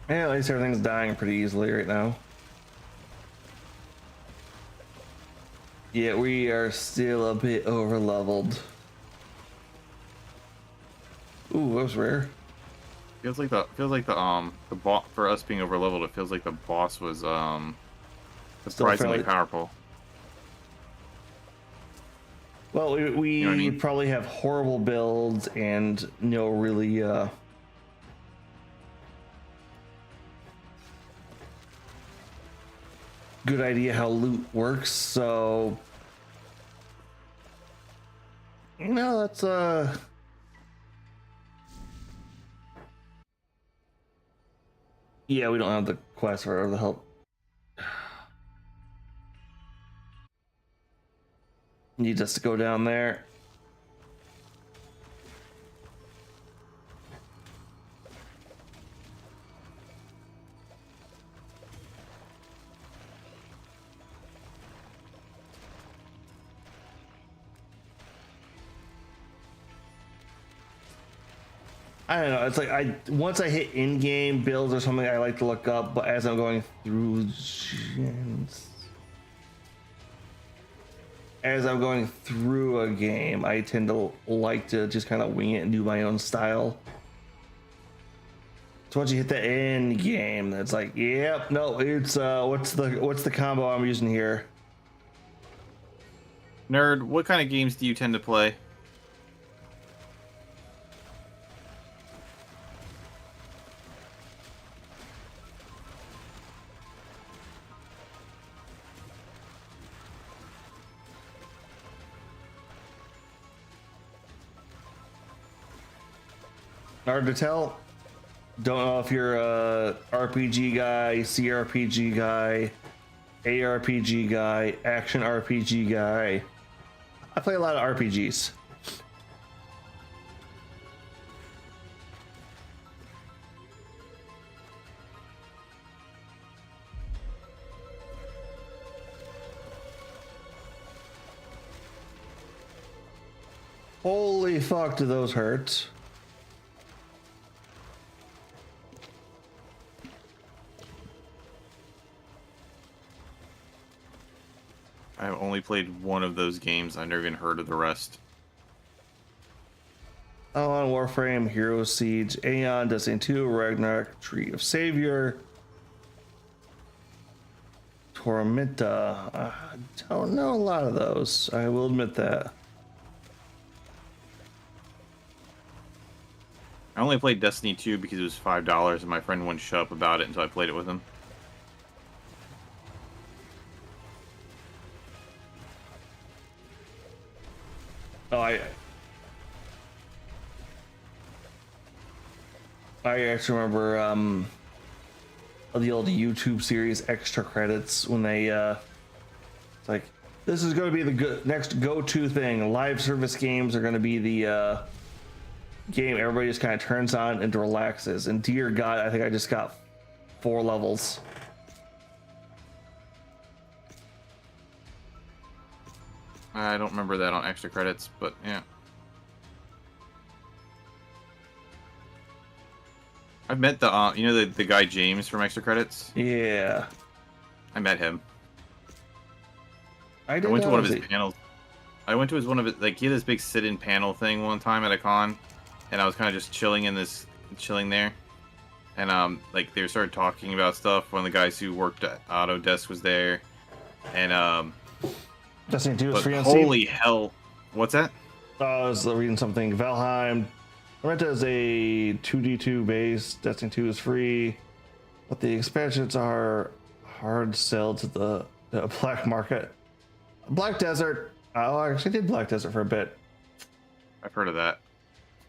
Yeah, at least everything's dying pretty easily right now. Yeah, we are still a bit over leveled. Ooh, that was rare. Feels like the boss for us being over leveled. It feels like the boss was surprisingly fairly powerful. Well, we You know what I mean? probably have horrible builds and no really good idea how loot works, so you know that's yeah, we don't have the quest or the help. Need us to go down there. I don't know. It's like once I hit in-game builds or something, I like to look up. But as I'm going through gens, as I'm going through a game, I tend to like to just kind of wing it and do my own style. So once you hit the end game, that's like, yep, no, it's what's the combo I'm using here? Nerd, what kind of games do you tend to play? Hard to tell. Don't know if you're a RPG guy, CRPG guy, ARPG guy, action RPG guy. I play a lot of RPGs. Holy fuck, do those hurt? I've only played one of those games. I've never even heard of the rest. On Warframe, Hero Siege, Aeon, Destiny 2, Ragnarok, Tree of Savior, Tormenta. I don't know a lot of those. I will admit that. I only played Destiny 2 because it was $5 and my friend wouldn't shut up about it until I played it with him. Oh, I actually remember the old YouTube series Extra Credits when they it's like, this is going to be the next go-to thing. Live service games are going to be the game everybody just kind of turns on and relaxes. And dear God, I think I just got 4 levels. I don't remember that on Extra Credits, but yeah. I've met the, you know the guy James from Extra Credits? Yeah. I met him. I went to one of his panels. I went to one of his, like, he had this big sit-in panel thing one time at a con, and I was kind of just chilling there. And, like, they started talking about stuff. One of the guys who worked at Autodesk was there. And, Destiny 2 is free on holy Steam. hell. What's that? I was reading something. Valheim. Tormenta is a 2D2 base. Destiny 2 is free. But the expansions are hard sell to the black market. Black Desert. Oh, I actually did Black Desert for a bit. I've heard of that.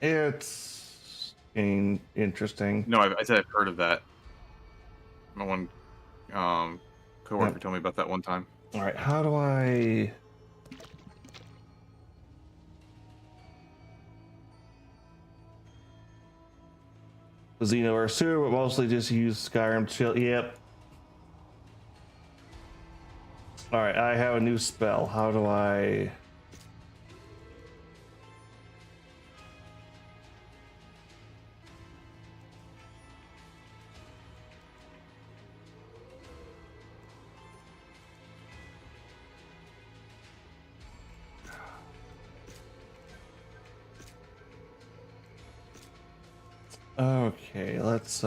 It's interesting. No, I said I've heard of that. My one coworker Yep. told me about that one time. All right, how do I? Xenoverse Sewer, but mostly just use Skyrim to chill. Yep. All right, I have a new spell. How do I? Okay, let's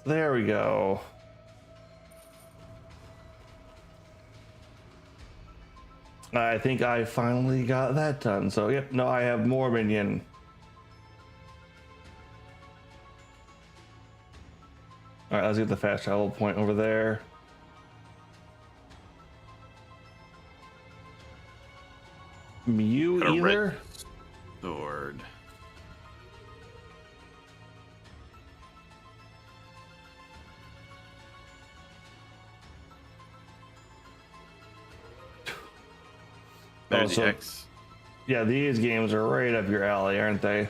there we go. I think I finally got that done. So yep, no, I have more minion. All right, let's get the fast travel point over there. Mew Got a red either? sword. There's the so- X. Yeah, these games are right up your alley, aren't they?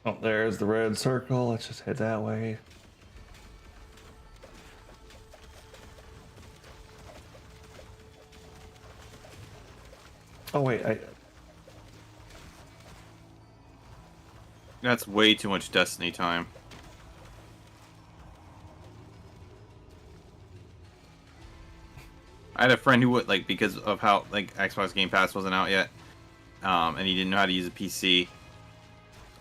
Oh, there's the red circle. Let's just head that way. Oh wait, That's way too much Destiny time. I had a friend who would like because of how like Xbox Game Pass wasn't out yet, and he didn't know how to use a PC.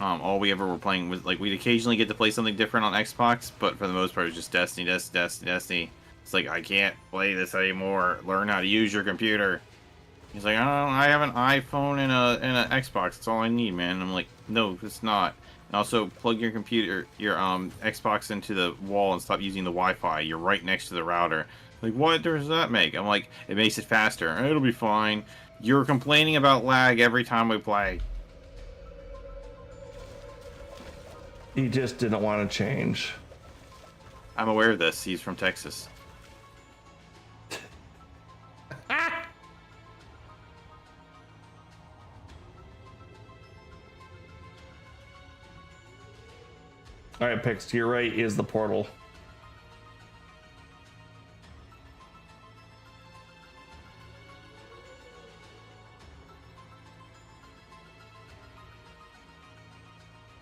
All we ever were playing was like we'd occasionally get to play something different on Xbox, but for the most part it was just Destiny, Destiny. It's like I can't play this anymore. Learn how to use your computer. He's like, oh, I have an iPhone and an Xbox. That's all I need, man. And I'm like, no, it's not. And also plug your computer, your Xbox into the wall and stop using the Wi-Fi. You're right next to the router. Like, what does that make? I'm like, it makes it faster. It'll be fine. You're complaining about lag every time we play. he just didn't want to change. I'm aware of this. He's from Texas. All right, Pix, to your right is the portal.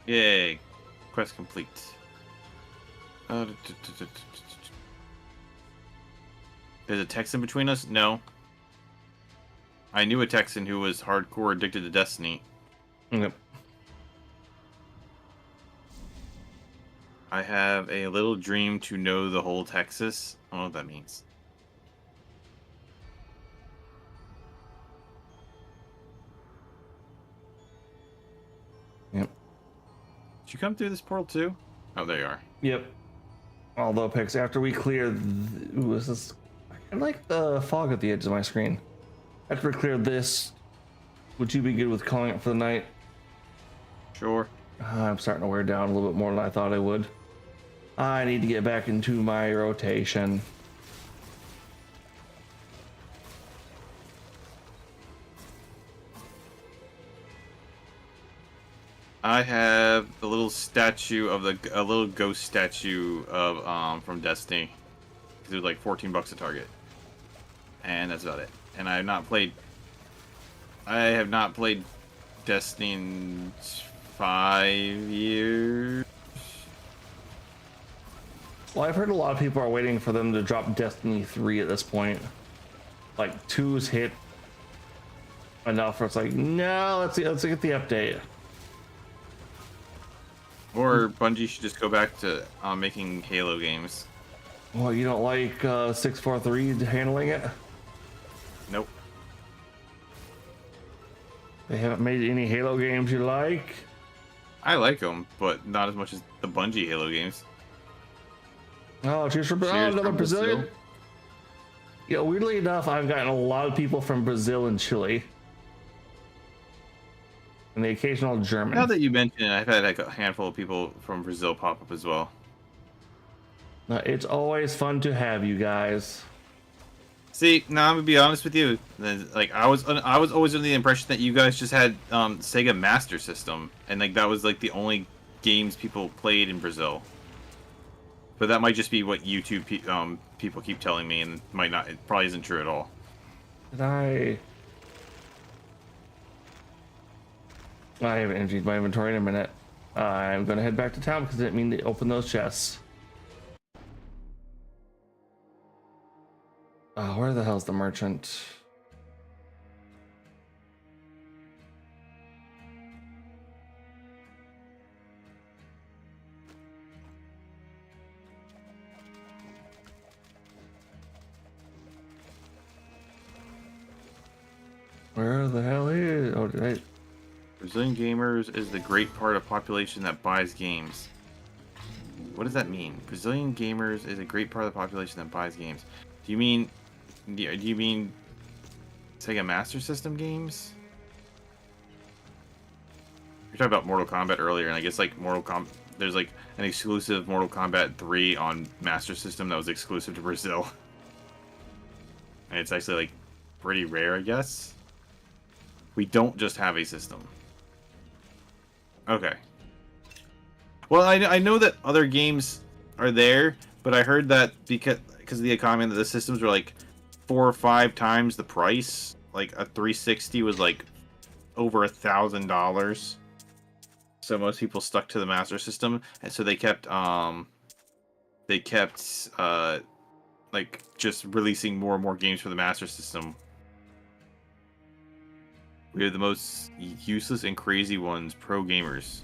Yay. Quest complete. There's a Texan between us? No. I knew a Texan who was hardcore addicted to Destiny. Yep. I have a little dream to know the whole Texas. I don't know what that means. Yep. Did you come through this portal too? Oh, there you are. Yep. Although, Pix, after we clear, ooh, this is. I like the fog at the edge of my screen. After we clear this, would you be good with calling it for the night? Sure. I'm starting to wear down a little bit more than I thought I would. I need to get back into my rotation. I have the little statue of a little ghost statue of from Destiny. It was like $14 a Target, and that's about it. And I have not played Destiny in 5 years. Well, I've heard a lot of people are waiting for them to drop Destiny 3 at this point. Like 2's hit enough where it's like, no, let's get the update. Or Bungie should just go back to making Halo games. Well, you don't like 643 handling it? Nope. They haven't made any Halo games you like? I like them, but not as much as the Bungie Halo games. Oh, cheers for Cheers another from Brazilian. Brazil. Yeah, weirdly enough, I've gotten a lot of people from Brazil and Chile. And the occasional German. Now that you mention it, I've had like a handful of people from Brazil pop up as well. It's always fun to have you guys. See, now I'm gonna be honest with you. Like I was always under the impression that you guys just had Sega Master System, and like that was like the only games people played in Brazil. But that might just be what YouTube people keep telling me, and might not. It probably isn't true at all. Did I haven't emptied my inventory in a minute. I'm gonna head back to town because I didn't mean to open those chests. Where the hell's the merchant? Where the hell is? Oh, did I? Brazilian gamers is the great part of population that buys games. What does that mean? Brazilian gamers is a great part of the population that buys games. Do you mean Sega Master System games? You're talking about Mortal Kombat earlier, and I guess like there's like an exclusive Mortal Kombat 3 on Master System that was exclusive to Brazil. And it's actually like pretty rare, I guess. We don't just have a system. Okay. Well, I know that other games are there, but I heard that because of the economy, that the systems were like 4 or 5 times the price. Like a 360 was like over $1,000. So most people stuck to the Master System, and so they kept like just releasing more and more games for the Master System. We are the most useless and crazy ones, pro gamers.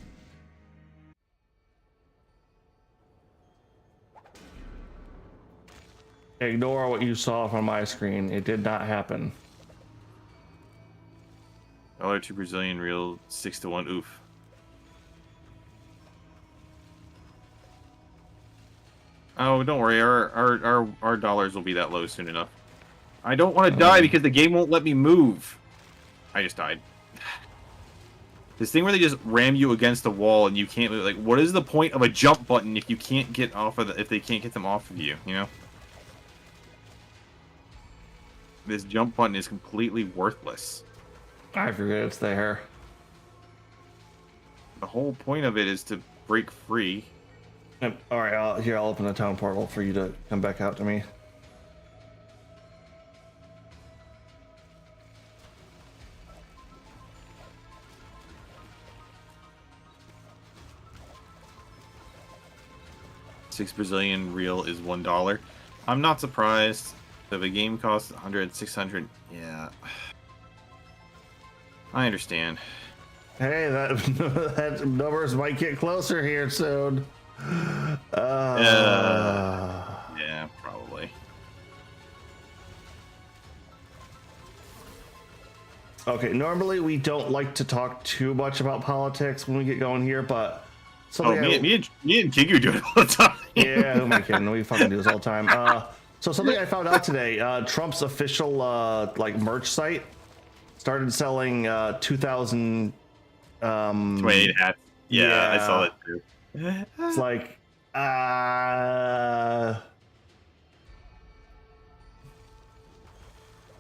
Ignore what you saw from my screen. It did not happen. $1 to Brazilian real 6 to 1. Oof. Oh, don't worry. Our dollars will be that low soon enough. I don't want to die because the game won't let me move. I just died. This thing where they just ram you against the wall and you can't move. Like, what is the point of a jump button if you can't get off of if they can't get them off of you? You know. This jump button is completely worthless. I forget it's there. The whole point of it is to break free. Yep. All right, I'll open the town portal for you to come back out to me. $6 Brazilian real is $1. I'm not surprised. If a game costs 100, 600, yeah. I understand. Hey, that numbers might get closer here soon. Yeah, probably. Okay, normally we don't like to talk too much about politics when we get going here, but me and Kigu do it all the time. Yeah, who am I kidding? We fucking do this all the time. So something I found out today, Trump's official like merch site started selling 2,000 28 hats. Yeah, I saw it too. It's like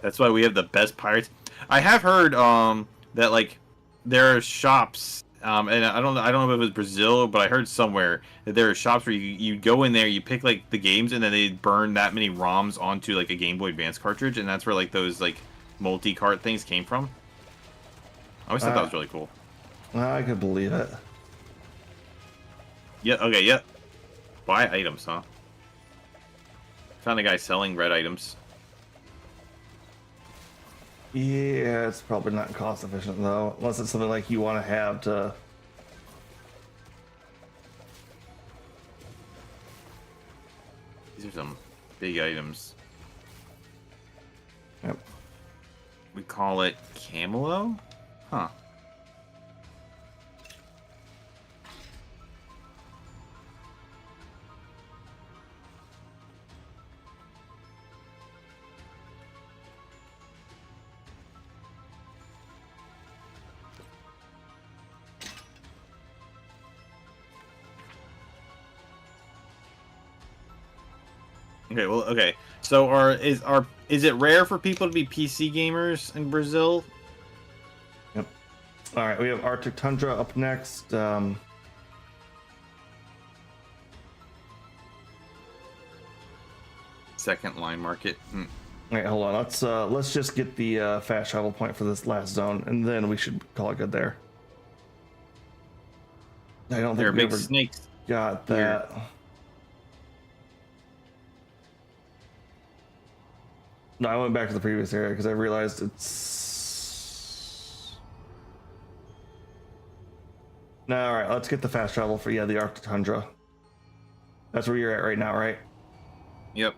that's why we have the best pirates. I have heard that like there are shops and I don't know if it was Brazil, but I heard somewhere that there are shops where you go in there, you pick like the games, and then they burn that many ROMs onto like a Game Boy Advance cartridge, and that's where like those like multi-cart things came from. I always thought that was really cool. I could believe it. Yeah. Okay. Yeah. Buy items, huh? Found a guy selling red items. Yeah, it's probably not cost efficient though, unless it's something like you want to have to. These are some big items. Yep. would call it Camelo? Huh. Okay, well, okay. So is it rare for people to be PC gamers in Brazil? Yep. All right, we have Arctic Tundra up next. Second line market. All right, hold on. Let's just get the fast travel point for this last zone, and then we should call it good there. I don't There are think we big ever snakes. got that. No, I went back to the previous area because I realized it's. No, all right. Let's get the fast travel for the Arctic Tundra. That's where you're at right now, right? Yep.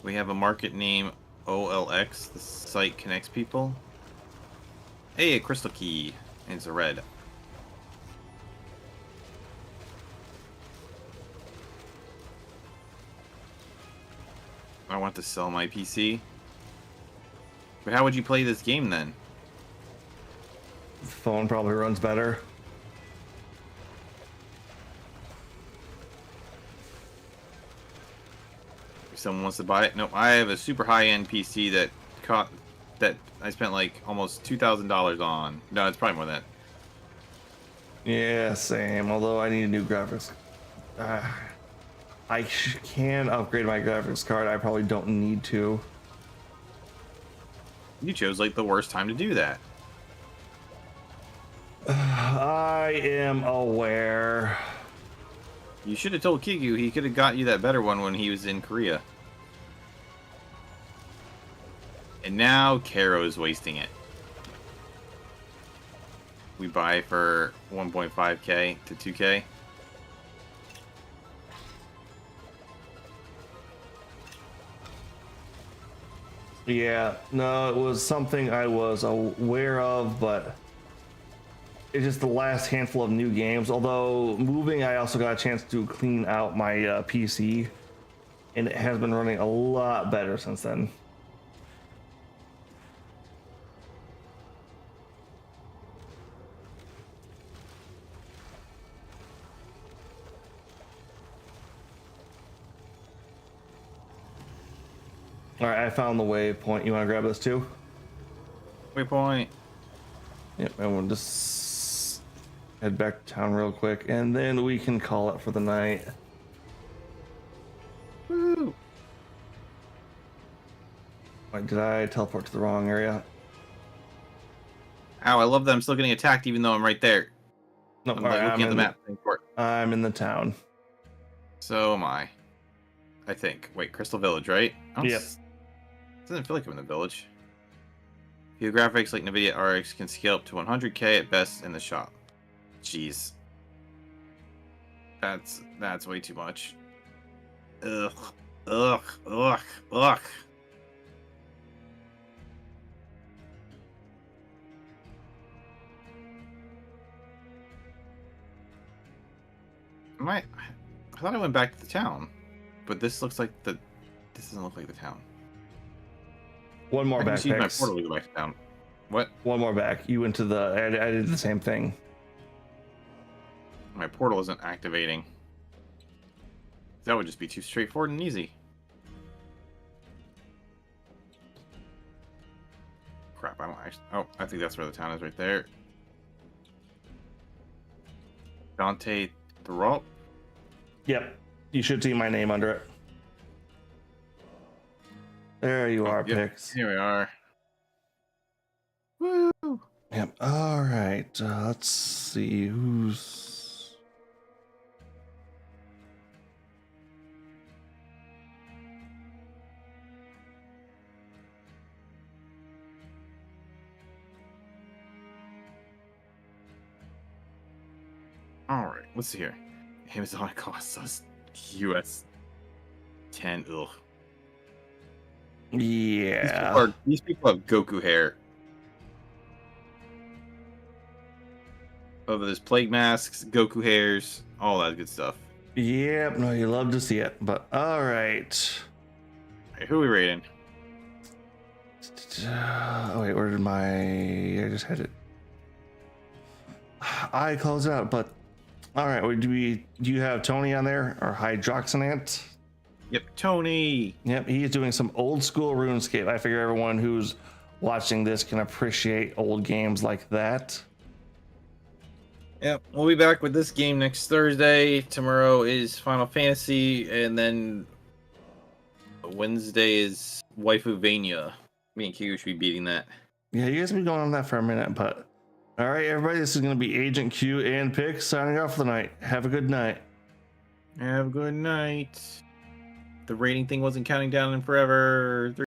We have a market name OLX. The site connects people. Hey, a crystal key. And it's a red. I want to sell my PC. But how would you play this game then? The phone probably runs better. If someone wants to buy it. Nope, I have a super high-end PC that I spent like almost $2,000 on. No, it's probably more than that. Yeah, same. Although I need a new graphics. I can upgrade my graphics card. I probably don't need to. You chose like the worst time to do that. I am aware. You should have told Kigu he could have got you that better one when he was in Korea. And now Caro's wasting it. We buy for 1.5k to 2k. Yeah, no, it was something I was aware of, but it's just the last handful of new games. Although moving, I also got a chance to clean out my PC, and it has been running a lot better since then. All right, I found the waypoint. You want to grab this too? Waypoint. Yep, and we'll just head back to town real quick, and then we can call it for the night. Woo! Wait, did I teleport to the wrong area? Ow, I love that I'm still getting attacked even though I'm right there. No, I'm like looking at the map. I'm in the town. So am I. I think. Wait, Crystal Village, right? Yep. Doesn't feel like I'm in the village. Few graphics like NVIDIA RX can scale up to 100k at best in the shop. Jeez. That's way too much. Ugh. Ugh. Ugh. Ugh. I thought I went back to the town, but this looks like this doesn't look like the town. One more I can back. just use my portal to go back to town. What? One more back. You went to the. I did the same thing. My portal isn't activating. That would just be too straightforward and easy. Crap, I don't actually... Oh, I think that's where the town is right there. Dante Thorpe? Yep. You should see my name under it. There you are, yep. Pix. Here we are. Woo! Yep. All right. Let's see who's. All right. Let's see here. Amazon costs us US 10. Ugh. Yeah. These people have Goku hair. Oh, there's plague masks, Goku hairs, all that good stuff. Yep. No, you love to see it. But all right. Hey, who are we rating? Oh wait, where did I just had it. I closed it out, but all right. Do you have Tony on there or Hydroxinant? Yep, Tony. Yep, he is doing some old school RuneScape. I figure everyone who's watching this can appreciate old games like that. Yep, we'll be back with this game next Thursday. Tomorrow is Final Fantasy, and then Wednesday is Waifuvania. Me and Q should be beating that. Yeah, you guys have been going on that for a minute, but all right, everybody, this is going to be Agent Q and Pix signing off for the night. Have a good night. Have a good night. The rating thing wasn't counting down in forever.